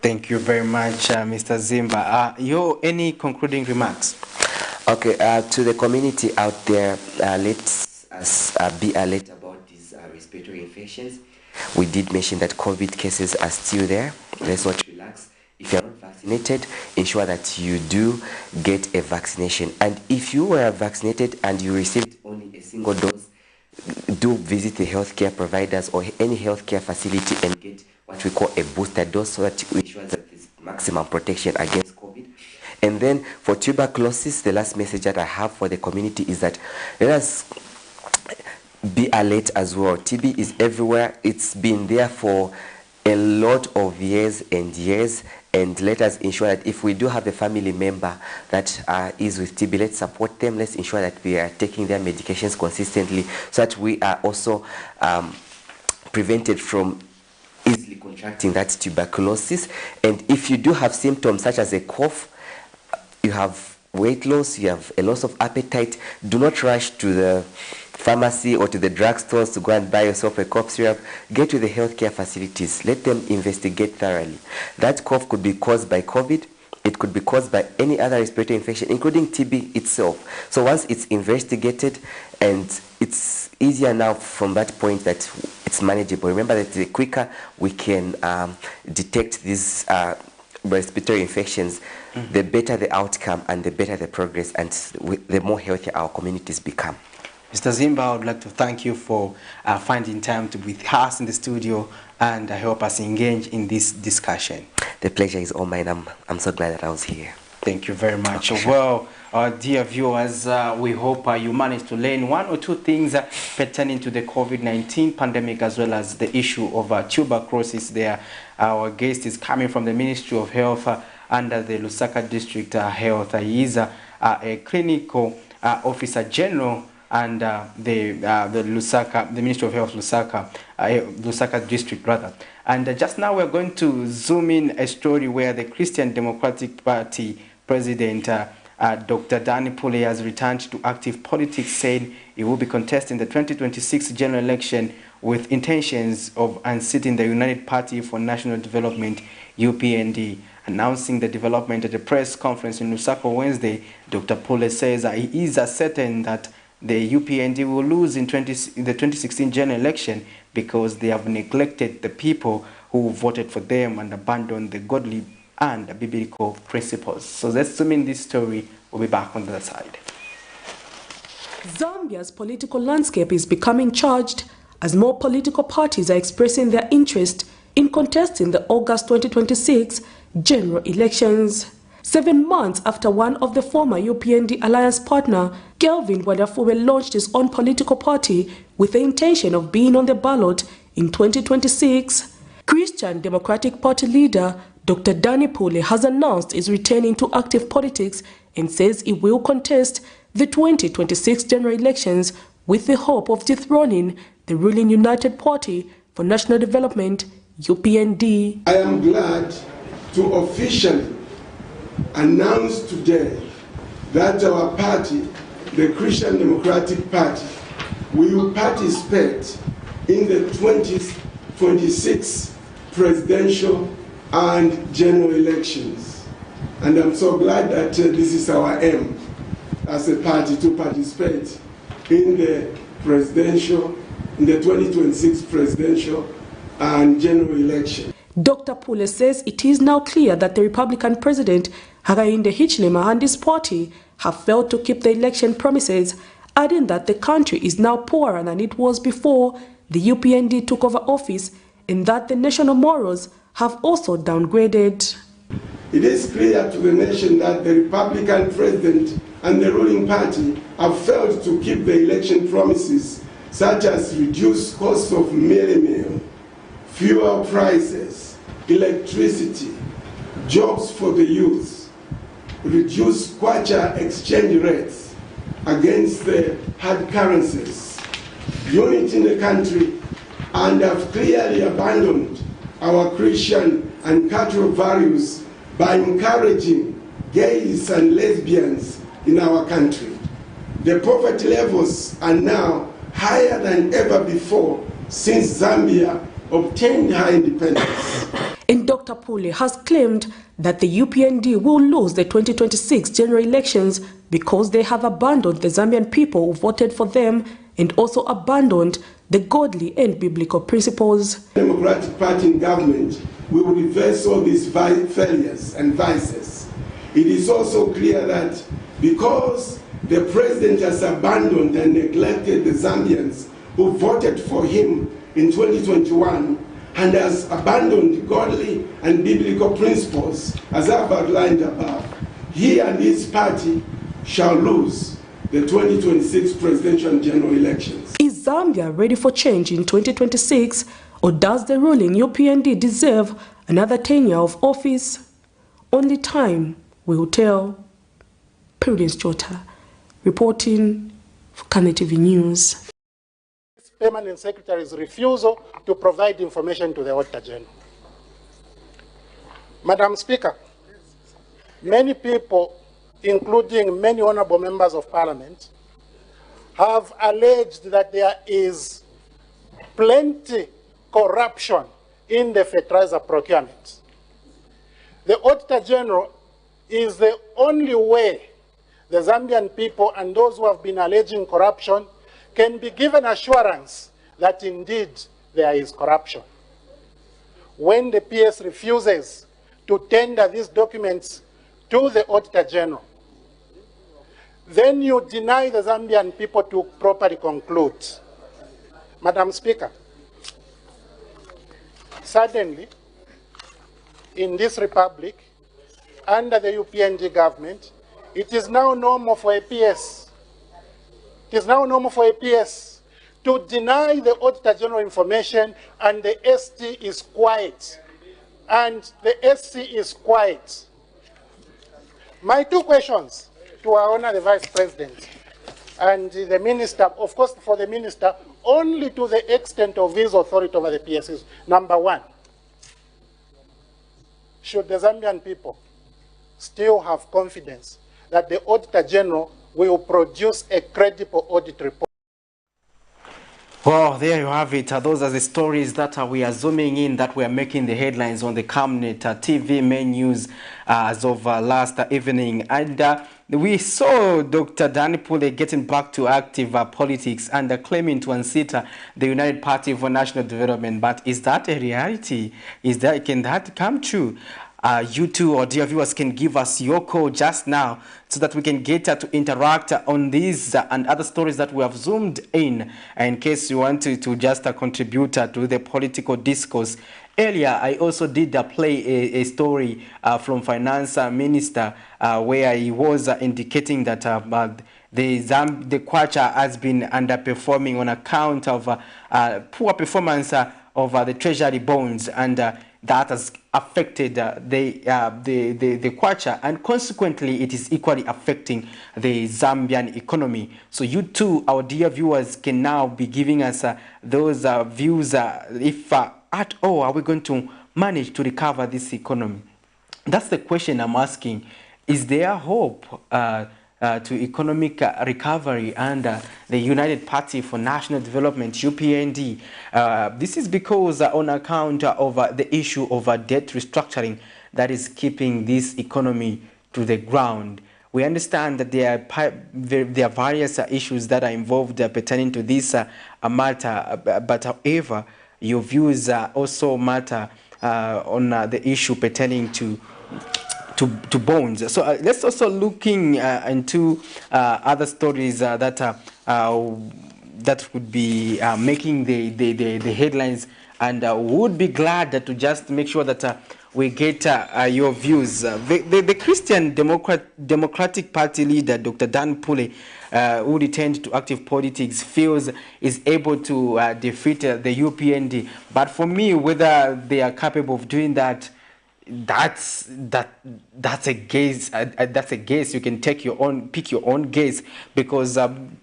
Thank you very much, Mr. Zimba. Any concluding remarks? Okay, to the community out there, let's be alert about these respiratory infections. We did mention that COVID cases are still there. Let's not relax. If you're not vaccinated, ensure that you do get a vaccination. And if you were vaccinated and you received only a single dose, do visit the healthcare providers or any healthcare facility and get what we call a booster dose, so that we ensure that there's maximum protection against COVID. And then for tuberculosis, the last message that I have for the community is that let us be alert as well. TB is everywhere. It's been there for a lot of years and years, and let us ensure that if we do have a family member that is with TB, let's support them. Let's ensure that we are taking their medications consistently, so that we are also prevented from easily contracting that tuberculosis. And if you do have symptoms such as a cough, you have weight loss, you have a loss of appetite, do not rush to the pharmacy or to the drugstores to go and buy yourself a cough syrup. Get to the healthcare facilities. Let them investigate thoroughly. That cough could be caused by COVID. It could be caused by any other respiratory infection, including TB itself. So once it's investigated, and it's easier now from that point that it's manageable. Remember that the quicker we can detect these respiratory infections, the better the outcome and the better the progress, and the more healthy our communities become. Mr. Zimba, I would like to thank you for finding time to be with us in the studio and help us engage in this discussion. The pleasure is all mine. I'm so glad that I was here. Thank you very much. Okay. Well, dear viewers, we hope you managed to learn one or two things pertaining to the COVID-19 pandemic, as well as the issue of tuberculosis there. Our guest is coming from the Ministry of Health under the Lusaka District Health. He is a clinical officer general and the Ministry of Health Lusaka District rather. And just now we're going to zoom in a story where the Christian Democratic Party President Dr. Danny Pule has returned to active politics, saying he will be contesting the 2026 general election with intentions of unseating the United Party for National Development, UPND. Announcing the development at a press conference in Lusaka Wednesday, Dr. Pule says he is certain that the UPND will lose in the 2016 general election because they have neglected the people who voted for them and abandoned the godly and biblical principles. So let's zoom in this story. We'll be back on the other side. Zambia's political landscape is becoming charged as more political parties are expressing their interest in contesting the August 2026 general elections. 7 months after one of the former UPND alliance partner, Kelvin Wadafuwe, launched his own political party with the intention of being on the ballot in 2026, Christian Democratic Party leader Dr. Danny Pule has announced his returning to active politics and says he will contest the 2026 general elections with the hope of dethroning the ruling United Party for National Development, UPND. I am glad to officially announce today that our party, the Christian Democratic Party, will participate in the 2026 presidential and general elections. And I'm so glad that this is our aim as a party to participate in the 2026 presidential and general election. Dr. Pule says it is now clear that the Republican President Hakainde Hichilema and his party have failed to keep the election promises, adding that the country is now poorer than it was before the UPND took over office and that the national morals have also downgraded. It is clear to the nation that the Republican President and the ruling party have failed to keep the election promises, such as reduced cost of meal, fuel prices, electricity, jobs for the youth, reduced kwacha exchange rates against the hard currencies, unity in the country, and have clearly abandoned our Christian and cultural values by encouraging gays and lesbians in our country. The poverty levels are now higher than ever before since Zambia obtained her independence. And Dr. Pule has claimed that the UPND will lose the 2026 general elections because they have abandoned the Zambian people who voted for them and also abandoned the godly and biblical principles. The Democratic Party in government will reverse all these failures and vices. It is also clear that because the president has abandoned and neglected the Zambians who voted for him in 2021 and has abandoned godly and biblical principles, as I've outlined above, he and his party shall lose the 2026 presidential and general elections. Is Zambia ready for change in 2026, or does the ruling UPND deserve another tenure of office? Only time will tell. Prudence Chota, reporting for Camnet TV News. Permanent Secretary's refusal to provide information to the Auditor General. Madam Speaker, many people, including many honorable members of Parliament, have alleged that there is plenty corruption in the fertilizer procurement. The Auditor General is the only way the Zambian people and those who have been alleging corruption can be given assurance that indeed there is corruption. When the PS refuses to tender these documents to the Auditor General, then you deny the Zambian people to properly conclude. Madam Speaker, suddenly, in this republic, under the UPND government, it is now normal for a PS. It is now normal for a PS to deny the Auditor General information, and the ST is quiet. And the SC is quiet. My two questions to our Honor the Vice President and the Minister, of course for the Minister, only to the extent of his authority over the PSs. Number one, should the Zambian people still have confidence that the Auditor General will produce a credible audit report? Well, there you have it. Those are the stories that we are zooming in, that we are making the headlines on the Camnet TV main news as of last evening. And we saw Dr. Danny Pule getting back to active politics and claiming to unseat the United Party for National Development. But is that a reality? Can that come true? you two, or dear viewers, can give us your call just now so that we can get to interact on these and other stories that we have zoomed in case you want to just contribute to the political discourse. Earlier, I also did play a story from Finance Minister where he was indicating that the Kwacha has been underperforming on account of poor performance of the treasury bonds, and that has affected the Kwacha, and consequently it is equally affecting the Zambian economy. So you too, our dear viewers, can now be giving us those views if at all are we going to manage to recover this economy. That's the question I'm asking. Is there hope to economic recovery under the United Party for National Development, UPND? This is because on account of the issue of debt restructuring that is keeping this economy to the ground. We understand that there are various issues that are involved pertaining to this matter, but however, your views also matter on the issue pertaining to bonds. So let's also looking into other stories that would be making the headlines, and would be glad to just make sure that we get your views. The Christian Democratic Party leader, Dr. Dan Pule, who returned to active politics, feels is able to defeat the UPND. But for me, whether they are capable of doing that, that's a guess. That's a guess. You can pick your own guess, because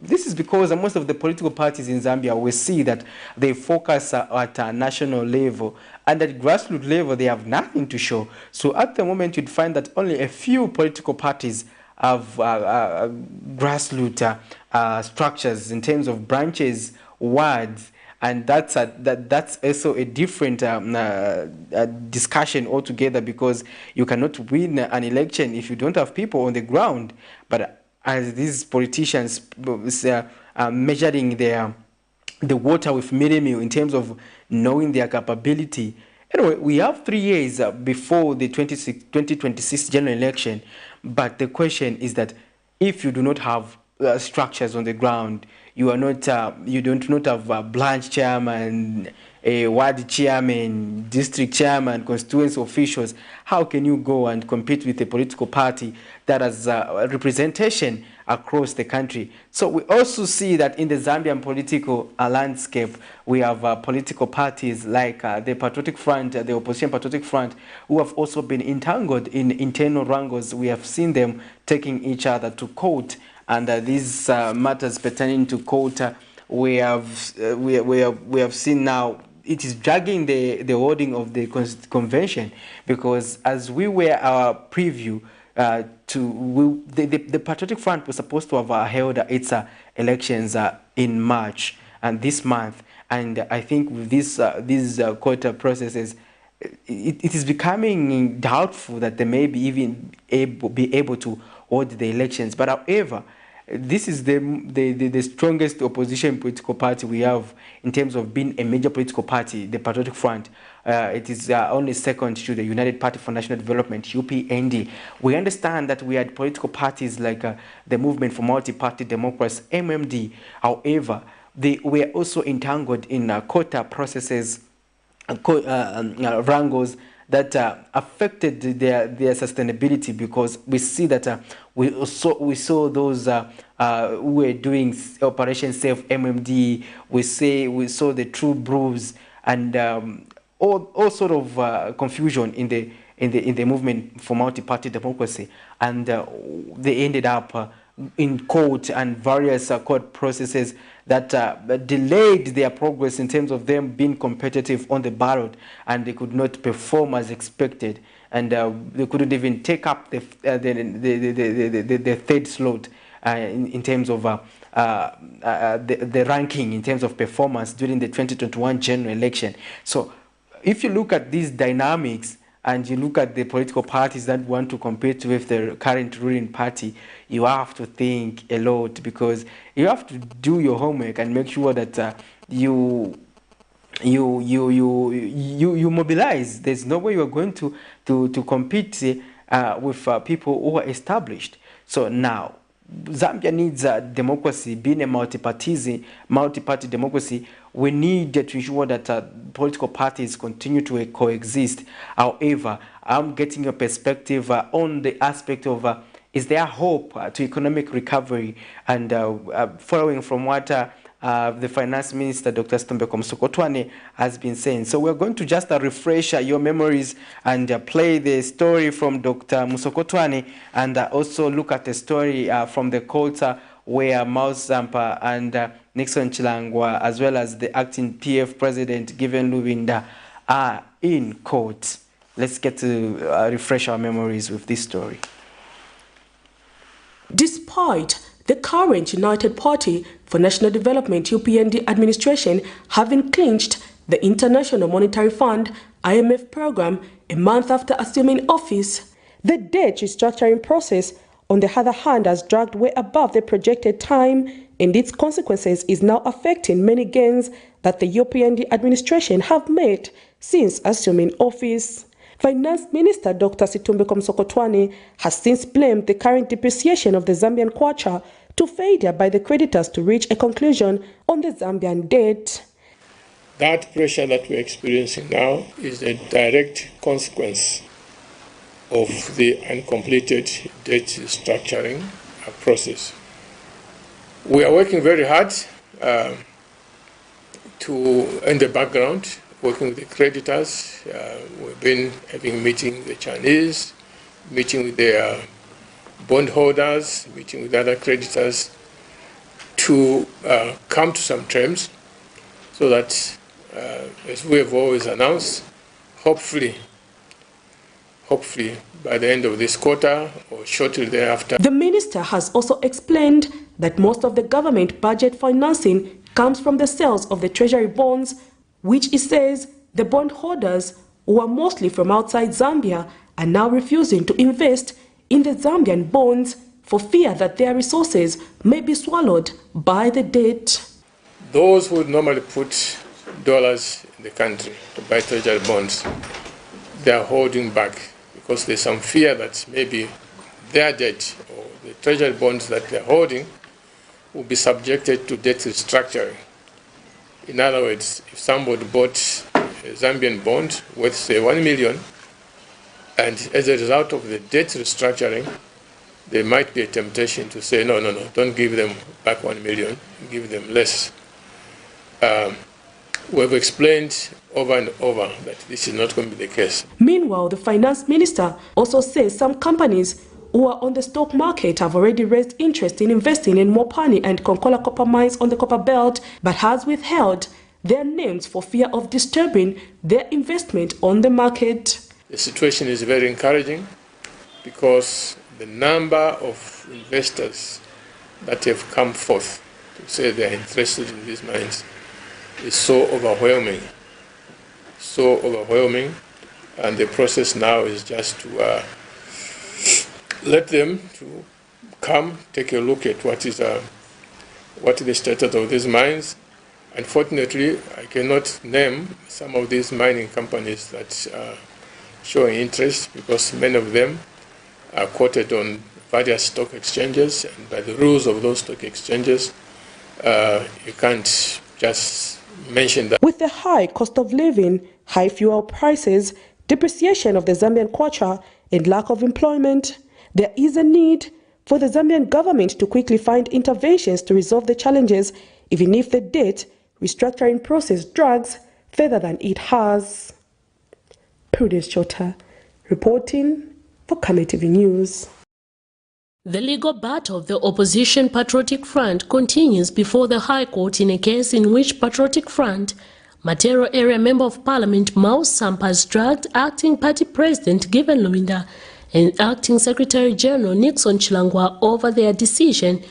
this is because most of the political parties in Zambia, we see that they focus at a national level, and at grassroots level they have nothing to show. So at the moment you'd find that only a few political parties have grassroots structures in terms of branches, wards. And that's also a different discussion altogether, because you cannot win an election if you don't have people on the ground. But as these politicians measuring the water with millimil in terms of knowing their capability. Anyway, we have 3 years before the 2026 general election. But the question is that if you do not have structures on the ground, you are not, you do not have a branch chairman, a ward chairman, district chairman, constituency officials. How can you go and compete with a political party that has representation across the country? So we also see that in the Zambian political landscape, we have political parties like the Patriotic Front, the Opposition Patriotic Front, who have also been entangled in internal wrangles. We have seen them taking each other to court. And these matters pertaining to court, we have seen now it is dragging the wording of the convention, because as we were our preview the Patriotic Front was supposed to have held its elections in March and this month, and I think with these court processes, it is becoming doubtful that they may be even be able to hold the elections. But however, this is the strongest opposition political party we have in terms of being a major political party, the Patriotic Front. It is only second to the United Party for National Development, UPND. We understand that we had political parties like the Movement for Multi-Party Democracy, MMD. However, they were also entangled in court processes, wrangles that affected their sustainability, because we see that we saw those who were doing Operation Safe MMD. We saw the True Brews, and all sort of confusion in the Movement for Multi-Party Democracy, and they ended up in court and various court processes that delayed their progress in terms of them being competitive on the ballot, and they could not perform as expected, and they couldn't even take up the third slot in terms of the ranking in terms of performance during the 2021 general election. So if you look at these dynamics and you look at the political parties that want to compete with the current ruling party, you have to think a lot, because you have to do your homework and make sure that you you mobilize. There's no way you are going to compete with people who are established. So now Zambia needs democracy. Being a multi-party democracy, we need to ensure that political parties continue to coexist. However, I'm getting your perspective on the aspect of is there hope to economic recovery? And following from what the Finance Minister, Dr. Sitombeko Msokotwane, has been saying. So we're going to just refresh your memories and play the story from Dr. Msokotwane, and also look at the story from the court where Mouse Zampa and Nixon Chilangwa, as well as the acting PF President, Given Lubinda, are in court. Let's get to refresh our memories with this story. Despite the current United Party for National Development UPND administration having clinched the International Monetary Fund IMF program a month after assuming office, the debt restructuring process, on the other hand, has dragged way above the projected time, and its consequences is now affecting many gains that the UPND administration have made since assuming office. Finance Minister Dr. Sitombeko Msokotwane has since blamed the current depreciation of the Zambian kwacha to failure by the creditors to reach a conclusion on the Zambian debt. That pressure that we're experiencing now is a direct consequence of the uncompleted debt restructuring process. We are working very hard in the background, working with the creditors. We've been having meetings with the Chinese, meeting with their bondholders, meeting with other creditors to come to some terms so that, as we have always announced, hopefully by the end of this quarter or shortly thereafter. The minister has also explained that most of the government budget financing comes from the sales of the treasury bonds, which he says the bondholders, who are mostly from outside Zambia, are now refusing to invest in the Zambian bonds for fear that their resources may be swallowed by the debt. Those who would normally put dollars in the country to buy treasury bonds, they are holding back because there's some fear that maybe their debt or the treasury bonds that they're holding will be subjected to debt restructuring. In other words, if somebody bought a Zambian bond worth, say, 1 million, and as a result of the debt restructuring, there might be a temptation to say, no, don't give them back 1 million, give them less. We've explained over and over that this is not going to be the case. Meanwhile, the finance minister also says some companies who are on the stock market have already raised interest in investing in Mopani and Konkola copper mines on the copper belt, but has withheld their names for fear of disturbing their investment on the market. The situation is very encouraging because the number of investors that have come forth to say they are interested in these mines is so overwhelming, and the process now is just to let them to come take a look at what is the status of these mines. Unfortunately, I cannot name some of these mining companies that are showing interest because many of them are quoted on various stock exchanges, and by the rules of those stock exchanges, you can't just mention that. With the high cost of living, high fuel prices, depreciation of the Zambian kwacha, and lack of employment, there is a need for the Zambian government to quickly find interventions to resolve the challenges, even if the debt restructuring process drags further than it has. Prudence Chota, reporting for Camnet TV News. The legal battle of the opposition Patriotic Front continues before the High Court in a case in which Patriotic Front Matero Area Member of Parliament Mouse Sampa has dragged Acting Party President Given Lubinda and Acting Secretary General Nixon Chilangwa over their decision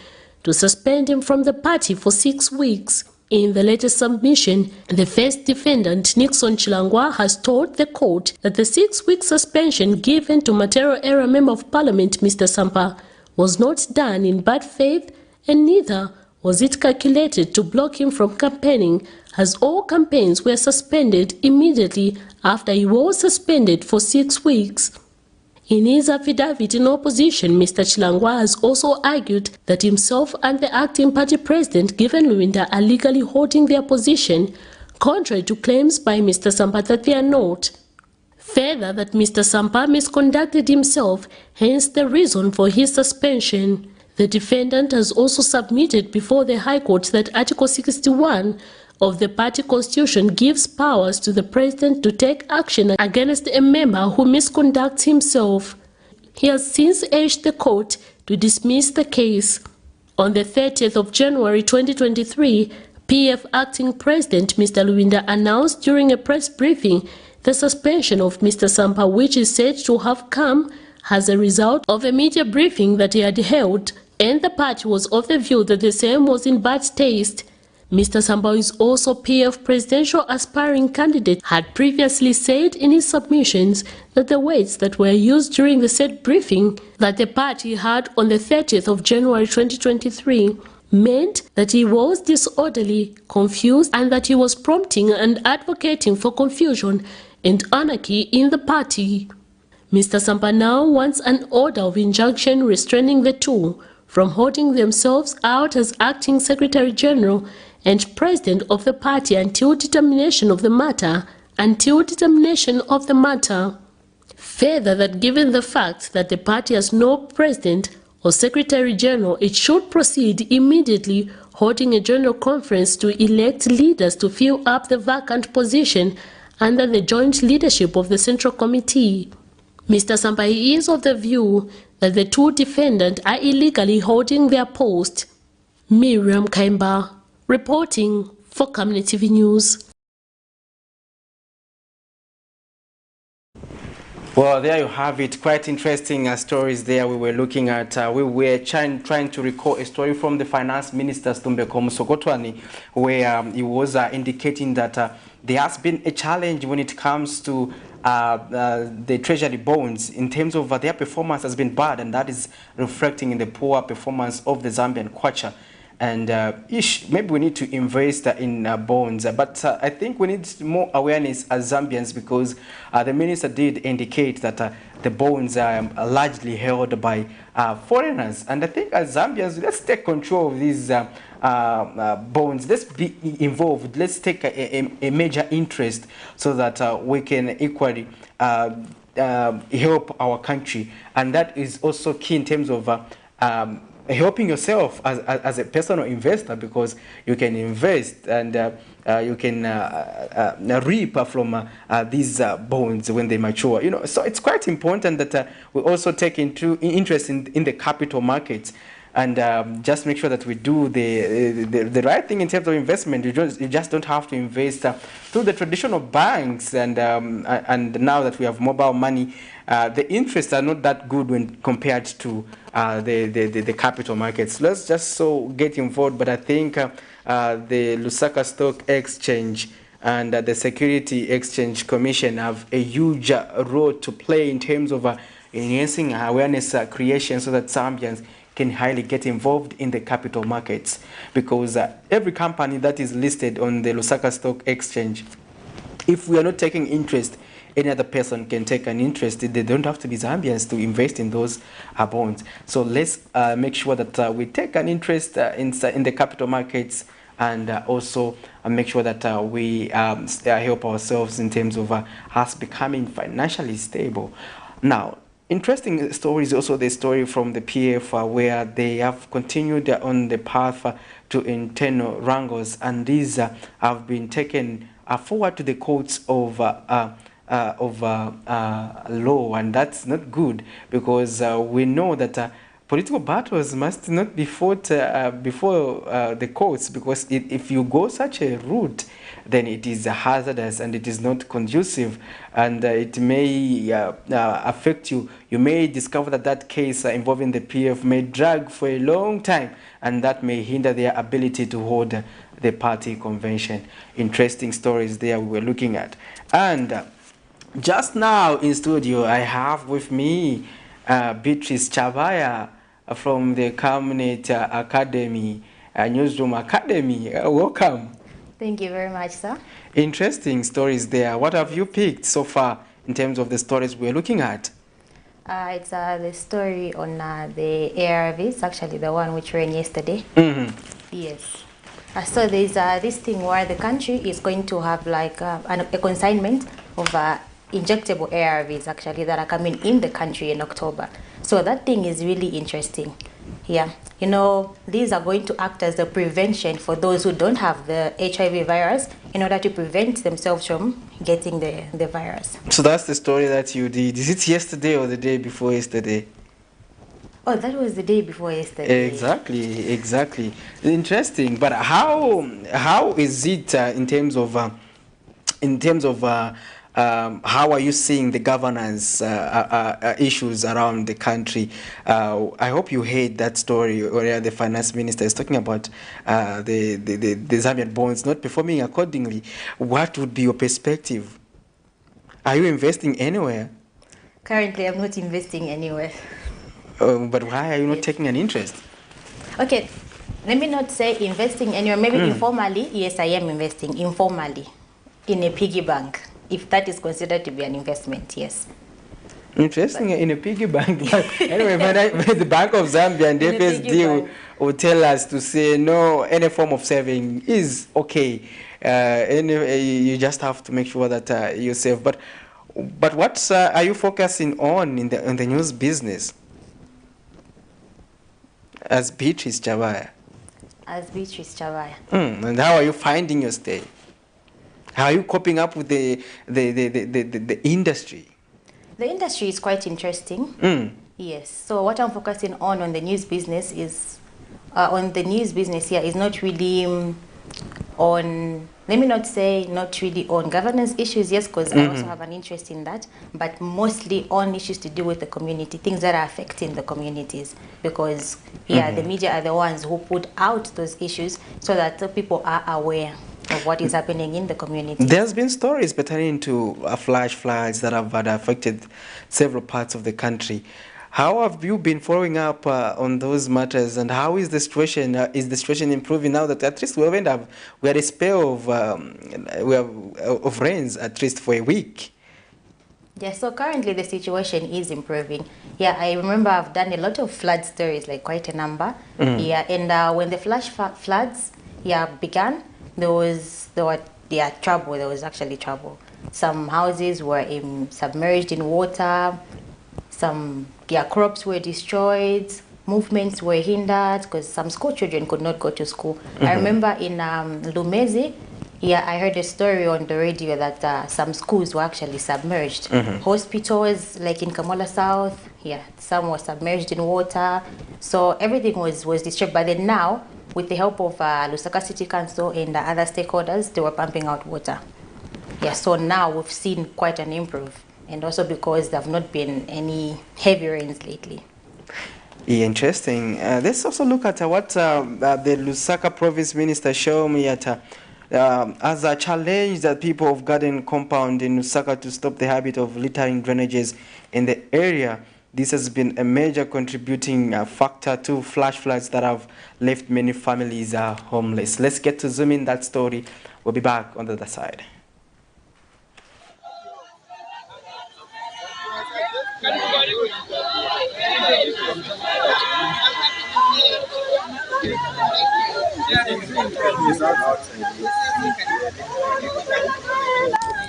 to suspend him from the party for 6 weeks. In the latest submission, the first defendant, Nixon Chilangwa, has told the court that the 6-week suspension given to Matero Area Member of Parliament Mr. Sampa was not done in bad faith, and neither was it calculated to block him from campaigning as all campaigns were suspended immediately after he was suspended for 6 weeks. In his affidavit in opposition, Mr. Chilangwa has also argued that himself and the acting party president, Given Luwinda, are legally holding their position, contrary to claims by Mr. Sampa that they are not. Further, that Mr. Sampa misconducted himself, hence the reason for his suspension. The defendant has also submitted before the High Court that Article 61 of the party constitution gives powers to the president to take action against a member who misconducts himself. He has since urged the court to dismiss the case. On the 30th of January 2023, PF acting president Mr. Luwinda announced during a press briefing the suspension of Mr. Sampa, which is said to have come as a result of a media briefing that he had held, and the party was of the view that the same was in bad taste. Mr. Sampa is also PF presidential aspiring candidate, had previously said in his submissions that the words that were used during the said briefing that the party had on the 30th of January 2023 meant that he was disorderly, confused, and that he was prompting and advocating for confusion and anarchy in the party. Mr. Sampa now wants an order of injunction restraining the two from holding themselves out as acting Secretary General and President of the party until determination of the matter. Further, that given the fact that the party has no President or Secretary General, it should proceed immediately holding a general conference to elect leaders to fill up the vacant position under the joint leadership of the Central Committee. Mr. Sampa is of the view that the two defendants are illegally holding their post. Miriam Kaimba, reporting for Camnet TV News. Well, there you have it. Quite interesting stories there we were looking at. We were trying to recall a story from the Finance Minister, Stumbeko Musokotwani, where he was indicating that there has been a challenge when it comes to the treasury bonds in terms of their performance has been bad, and that is reflecting in the poor performance of the Zambian kwacha. And maybe we need to invest in bonds, but I think we need more awareness as Zambians, because the minister did indicate that the bonds are largely held by foreigners. And I think as Zambians, let's take control of these bonds. Let's be involved. Let's take a major interest so that we can equally help our country. And that is also key in terms of helping yourself as a personal investor, because you can invest and you can reap from these bonds when they mature. You know, so it's quite important that we also take interest in the capital markets, and just make sure that we do the right thing in terms of investment. You just don't have to invest through the traditional banks, and now that we have mobile money, the interests are not that good when compared to the capital markets. Let's just so get involved. But I think the Lusaka Stock Exchange and the Security Exchange Commission have a huge role to play in terms of enhancing awareness creation, so that Zambians can highly get involved in the capital markets, because every company that is listed on the Lusaka Stock Exchange, if we are not taking interest, any other person can take an interest. They don't have to be Zambians to invest in those bonds. So let's make sure that we take an interest in the capital markets, and also make sure that we help ourselves in terms of us becoming financially stable. Now, interesting story is also the story from the PF, where they have continued on the path to internal wrangles, and these have been taken forward to the courts of law, and that's not good, because we know that political battles must not be fought before the courts, because if you go such a route, then it is hazardous and it is not conducive, and it may affect you. You may discover that that case involving the PF may drag for a long time, and that may hinder their ability to hold the party convention. Interesting stories there we were looking at. And just now in studio, I have with me Beatrice Chabaya from the Camnet Academy, Newsroom Academy. Welcome. Thank you very much, sir. Interesting stories there. What have you picked so far in terms of the stories we're looking at? It's the story on the ARVs, actually the one which ran yesterday. Yes. So there's this thing where the country is going to have like a consignment of injectable ARVs actually that are coming in the country in October. So that thing is really interesting. Yeah. You know, these are going to act as the prevention for those who don't have the HIV virus in order to prevent themselves from getting the virus. So that's the story that you did. Is it yesterday or the day before yesterday? Oh, that was the day before yesterday. Exactly. Interesting. But how is it in terms of how are you seeing the governance issues around the country? I hope you heard that story where the finance minister is talking about the Zambian bonds not performing accordingly. What would be your perspective? Are you investing anywhere? Currently, I'm not investing anywhere. But why are you not taking an interest? Okay, let me not say investing anywhere. Maybe informally, yes, I am investing informally in a piggy bank. If that is considered to be an investment, yes. Interesting, in a piggy bank. Anyway, when the Bank of Zambia and FSD will tell us to say no, any form of saving is okay. You just have to make sure that you save. But what are you focusing on in the news business? As Beatrice Chavaya. As Beatrice Chavaya. And how are you finding your stay? How are you coping up with the industry? The industry is quite interesting. Yes. So what I'm focusing on the news business is is not really on, let me not say not really on governance issues, yes, because I also have an interest in that, but mostly on issues to do with the community, things that are affecting the communities, because the media are the ones who put out those issues so that the people are aware of what is happening in the community. There's been stories pertaining to flash floods that have affected several parts of the country. How have you been following up on those matters, and how is the situation? Is the situation improving now that at least we had a spell of rains at least for a week? Yeah, so currently the situation is improving. Yeah, I remember I've done a lot of flood stories, like quite a number. Yeah, and when the flash floods began, there was trouble. There was actually trouble. Some houses were submerged in water. Some crops were destroyed, movements were hindered because some school children could not go to school. I remember in Lumezi, I heard a story on the radio that some schools were actually submerged. Hospitals, like in Kamola South, some were submerged in water. So everything was destroyed. But then now, with the help of Lusaka City Council and other stakeholders, they were pumping out water. So now we've seen quite an improve. And also because there have not been any heavy rains lately. Interesting. Let's also look at what the Lusaka Province Minister showed me as a challenge that people of Garden Compound in Lusaka to stop the habit of littering drainages in the area. This has been a major contributing factor to flash floods that have left many families homeless. Let's get to zoom in that story. We'll be back on the other side.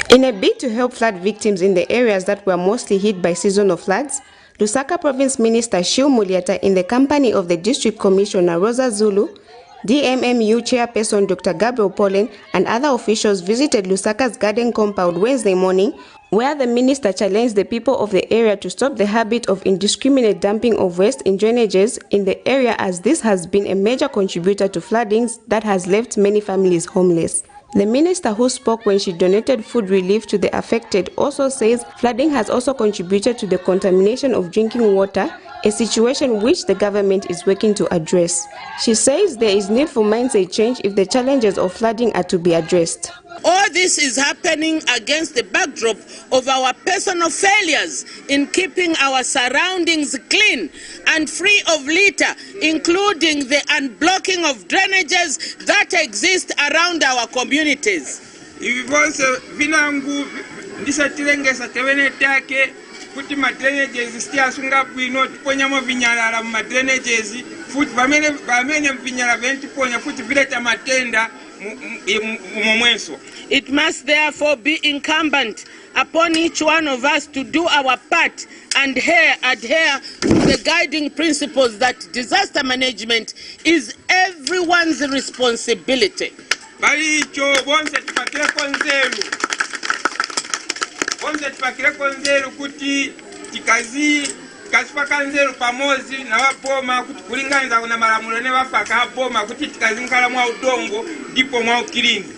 In a bid to help flood victims in the areas that were mostly hit by seasonal floods, Lusaka Province Minister Shiu Muliata, in the company of the District Commissioner Rosa Zulu, DMMU Chairperson Dr. Gabriel Pollen, and other officials visited Lusaka's Garden Compound Wednesday morning, where the minister challenged the people of the area to stop the habit of indiscriminate dumping of waste in drainages in the area, as this has been a major contributor to floodings that has left many families homeless. The minister, who spoke when she donated food relief to the affected, also says flooding has also contributed to the contamination of drinking water, a situation which the government is working to address. She says there is need for mindset change if the challenges of flooding are to be addressed. All this is happening against the backdrop of our personal failures in keeping our surroundings clean and free of litter, including the unblocking of drainages that exist around our communities. Kuti madrainages stiasunga bwino tiponyamo vinyalala mu madrainages futi bamene vinyala ventiponya futi vileta matenda mumwenso. It must therefore be incumbent upon each one of us to do our part and adhere to the guiding principles that disaster management is everyone's responsibility. Balicho bonse tipakireko nzeru. Bonse tipakireko nzeru kuti tikazipaka nzeru pamozi na waboma kuti kulinganiza kuna malamulo ne bafaka boma kuti tikazinkala mwa udongo ndipo mwa ukilingi.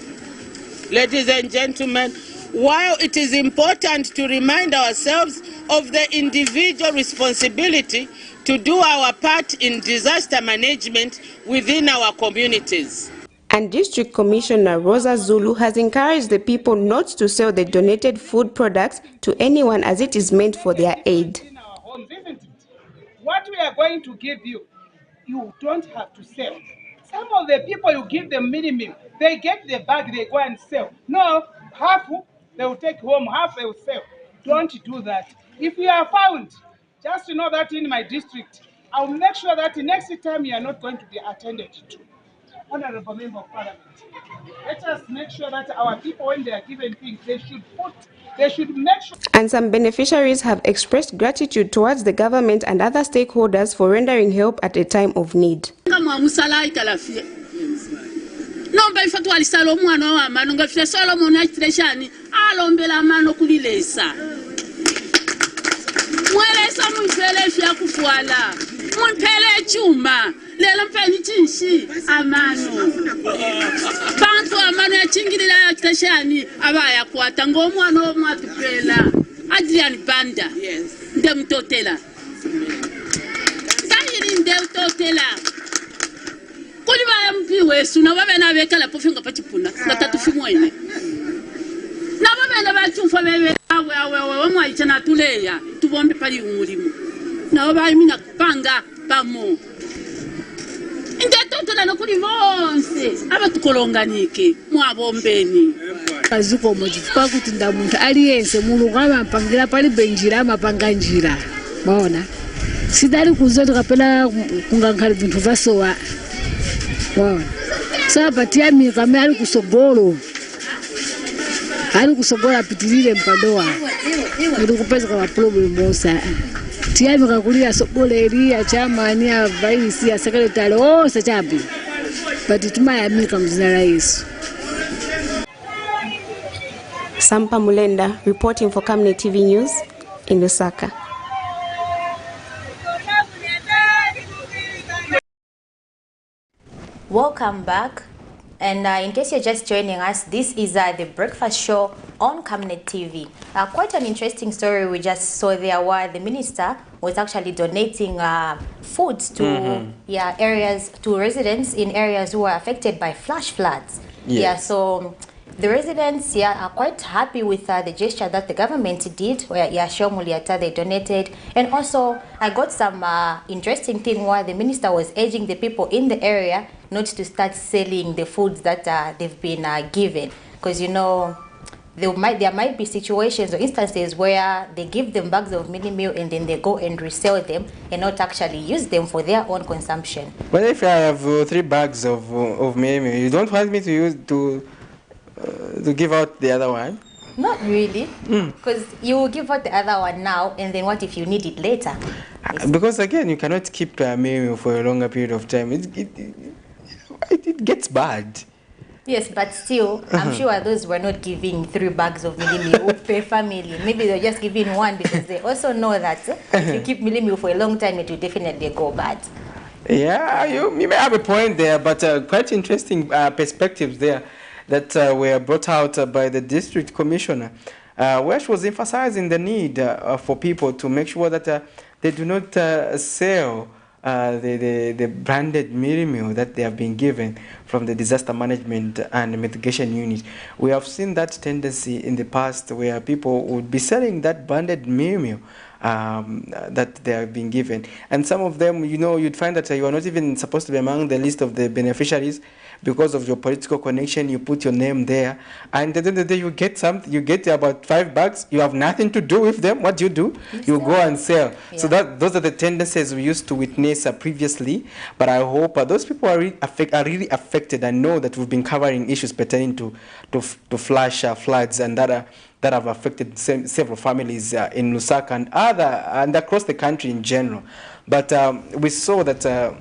Ladies and gentlemen, while it is important to remind ourselves of the individual responsibility to do our part in disaster management within our communities. And District Commissioner Rosa Zulu has encouraged the people not to sell the donated food products to anyone as it is meant for their aid. In our homes, isn't it? What we are going to give you, you don't have to sell. Some of the people you give them minimum, they get the bag, they go and sell. No, half they will take home, half they will sell. Don't do that. If you are found, just to know that in my district, I will make sure that the next time you are not going to be attended to. Honorable Member of Parliament, let us make sure that our people, when they are given things, they should make sure. And some beneficiaries have expressed gratitude towards the government and other stakeholders for rendering help at a time of need. Nomba ifatu alisalo mwana wa mano ngafile Solomon achitreshani alombela mano kulilesa. Mwelesa mwipele fya kufuala. Mwipele chuma. Lelo mpeni chinshi amano. Bantu amano ya chingilila ya chitreshani abaya kuata ngomwana wa mwatupela. Adrian Banda. Nde mtotela. Zahiri nde mtotela. Kuli ba MP wesu na babe na beka la pofinga pachipuna na tatufi mwene na babe na bachufa bebe awe mwa ichana tuleya tubombe pali umulimo na babe mina panga pamo inde totela no kuli bonse abatukolonganike mwabombeni kazuko mojifa kuti ndamuntu aliyense mulungu ampangira pali benjira amapanga njira maona sidali kuzoto kapela kungankhala vintu vasowa. Wow. Sabati ya mikame ali kusogolo apitilile mpadoa ili kupeza kwa problem mosa tia mikakulia sogoleri ya chamani ya vaisi ya sekretari ose chapi but tumaya mika mzina rais. Sampa Mulenda reporting for Camnet TV News in Lusaka. Welcome back, and in case you're just joining us, this is the breakfast show on Camnet TV. Quite an interesting story we just saw there where the minister was actually donating food to areas, to residents in areas who are affected by flash floods. Yes. Yeah, so the residents are quite happy with the gesture that the government did, where Muliata, they donated. And also, I got some interesting thing where the minister was urging the people in the area not to start selling the foods that they've been given. Because, you know, there might be situations or instances where they give them bags of mini meal and then they go and resell them and not actually use them for their own consumption. But if I have 3 bags of mini meal, you don't want me to use to give out the other one? Not really, because you will give out the other one now, and then what if you need it later? Because again, you cannot keep a meal for a longer period of time. It gets bad. Yes, but still, I'm sure those were not giving 3 bags of mini meal per family. Maybe they're just giving 1 because they also know that if you keep mini meal for a long time, it will definitely go bad. Yeah, you may have a point there, but quite interesting perspectives there that were brought out by the district commissioner, where she was emphasizing the need for people to make sure that they do not sell the branded meal that they have been given from the disaster management and mitigation unit. We have seen that tendency in the past where people would be selling that branded meal that they have been given, and some of them, you'd find that you are not even supposed to be among the list of the beneficiaries. Because of your political connection, you put your name there, and at the end of the day, you get something. You get about $5. You have nothing to do with them. What do? You go and sell. Yeah. So those are the tendencies we used to witness previously. But I hope those people are really affected and know that we've been covering issues pertaining to flash floods and that have affected several families in Lusaka and across the country in general. But we saw that.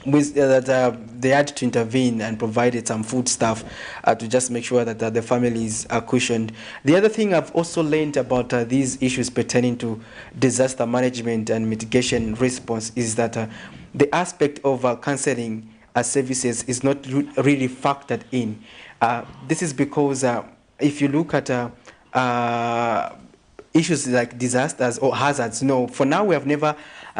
They had to intervene and provided some food stuff to just make sure that the families are cushioned. The other thing I've also learned about these issues pertaining to disaster management and mitigation response is that the aspect of counseling services is not really factored in. This is because if you look at issues like disasters or hazards, no, for now we have never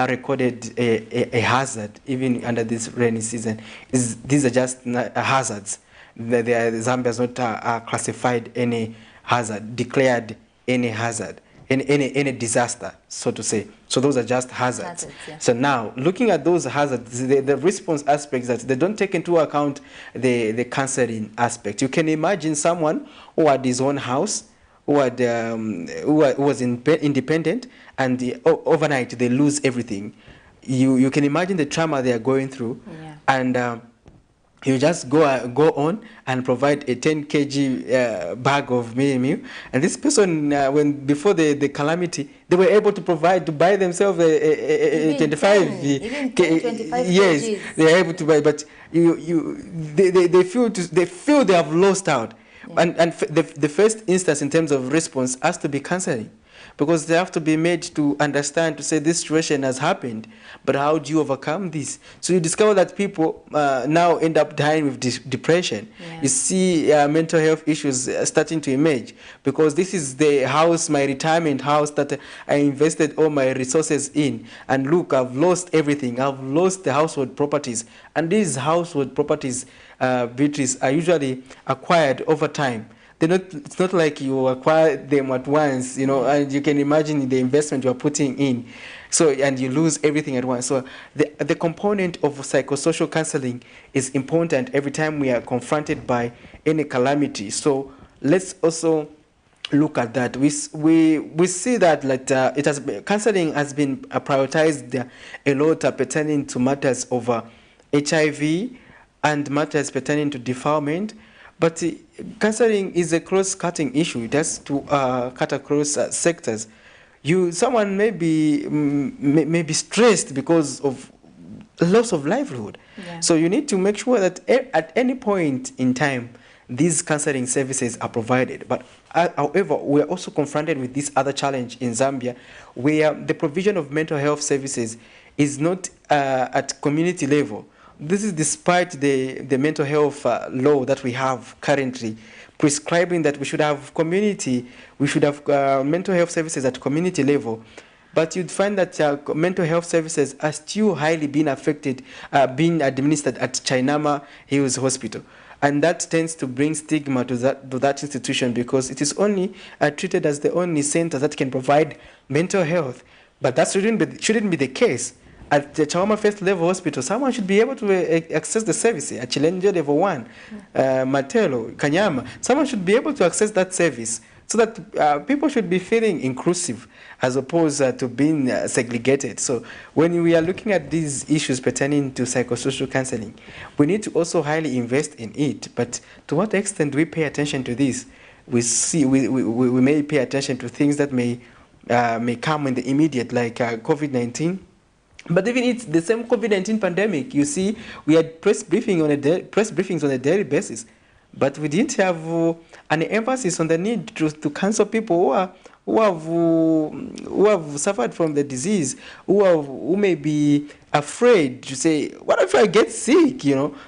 recorded a hazard, even under this rainy season. These are just hazards. Zambia has not classified any hazard, declared any hazard, any disaster, so to say. So those are just hazards. Yeah. So now, looking at those hazards, the response aspects that they don't take into account the counseling aspect. You can imagine someone who had his own house, who was independent, and overnight they lose everything. You can imagine the trauma they are going through, yeah. And you just go on and provide a 10 kg bag of meal, and this person, before the calamity, they were able to buy themselves a 25 even 25 yes, kgs. They are able to buy, but they feel they have lost out. Yeah. And the first instance in terms of response has to be counseling, because they have to be made to understand, to say this situation has happened, but how do you overcome this? So you discover that people now end up dying with depression. Yeah. You see mental health issues starting to emerge, because this is the house, my retirement house that I invested all my resources in, and look, I've lost everything. I've lost the household properties, and these household properties, Beatrice, are usually acquired over time. It's not like you acquire them at once, and you can imagine the investment you're putting in. So, and you lose everything at once. So the component of psychosocial counseling is important every time we are confronted by any calamity. So let's also look at that. We see that counseling has been prioritized a lot pertaining to matters of HIV and matters pertaining to defilement. But counseling is a cross-cutting issue. It has to cut across sectors. Someone may be stressed because of loss of livelihood. Yeah. So you need to make sure that at any point in time, these counseling services are provided. But however, we are also confronted with this other challenge in Zambia, where the provision of mental health services is not at community level. This is despite the mental health law that we have currently, prescribing that we should have mental health services at community level. But you'd find that mental health services are still highly being administered at Chainama Hills Hospital. And that tends to bring stigma to that institution, because it is only treated as the only center that can provide mental health. But that shouldn't be the case. At the Chawama First Level Hospital, someone should be able to access the service. At Chilenje Level 1, Matelo, Kanyama, someone should be able to access that service, so that people should be feeling inclusive as opposed to being segregated. So when we are looking at these issues pertaining to psychosocial counseling, we need to also highly invest in it. But to what extent do we pay attention to this? We may pay attention to things that may come in the immediate, like COVID-19. But even it's the same COVID-19 pandemic. You see, we had press briefings on a daily basis, but we didn't have an emphasis on the need to counsel people who have suffered from the disease, who may be afraid to say, what if I get sick,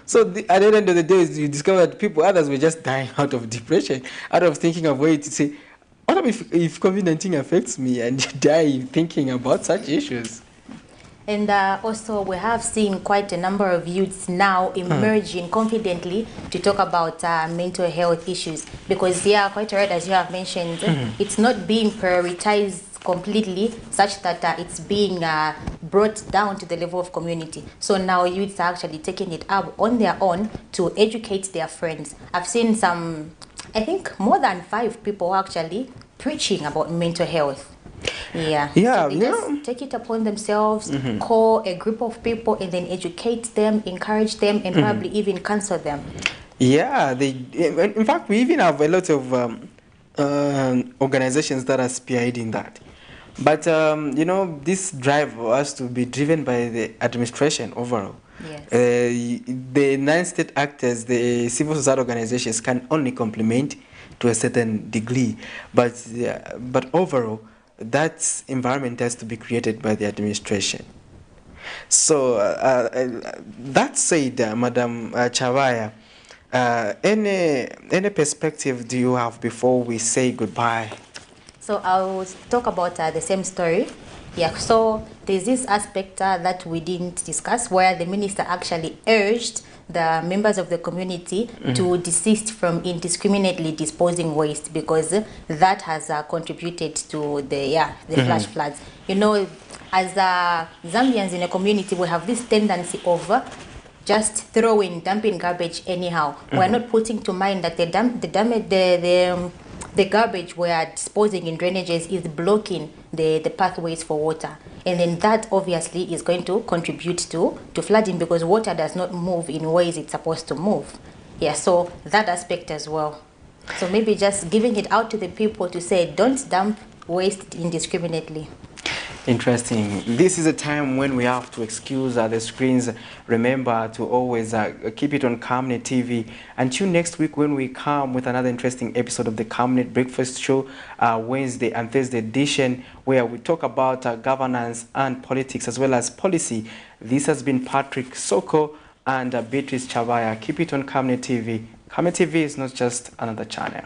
So at the end of the day, you discover that others were just dying out of depression, out of thinking of ways to say, what if COVID-19 affects me, and you die thinking about such issues? And also we have seen quite a number of youths now emerging confidently to talk about mental health issues, because quite right, as you have mentioned, it's not being prioritized completely such that it's being brought down to the level of community. So now youths are actually taking it up on their own to educate their friends. I've seen some, I think more than 5 people actually preaching about mental health. So they just take it upon themselves, call a group of people and then educate them, encourage them, and probably even counsel them. Yeah, in fact, we even have a lot of organizations that are spearheading that. But, you know, this drive has to be driven by the administration overall. Yes. The 9 state actors, the civil society organizations can only complement to a certain degree. But overall, that environment has to be created by the administration. So that said, Madam Chavaya, any perspective do you have before we say goodbye? So I'll talk about the same story. So there's this aspect that we didn't discuss, where the minister actually urged the members of the community to desist from indiscriminately disposing waste, because that has contributed to the flash floods. You know, as Zambians in a community, we have this tendency of just dumping garbage anyhow. We're not putting to mind that the garbage we are disposing in drainages is blocking the pathways for water. And then that obviously is going to contribute to flooding, because water does not move in ways it's supposed to move. So that aspect as well. So maybe just giving it out to the people to say, don't dump waste indiscriminately. Interesting. This is a time when we have to excuse the screens. Remember to always keep it on Camnet TV. And tune next week when we come with another interesting episode of the Camnet Breakfast Show, Wednesday and Thursday edition, where we talk about governance and politics as well as policy. This has been Patrick Soko and Beatrice Chavaya. Keep it on Camnet TV. Camnet TV is not just another channel.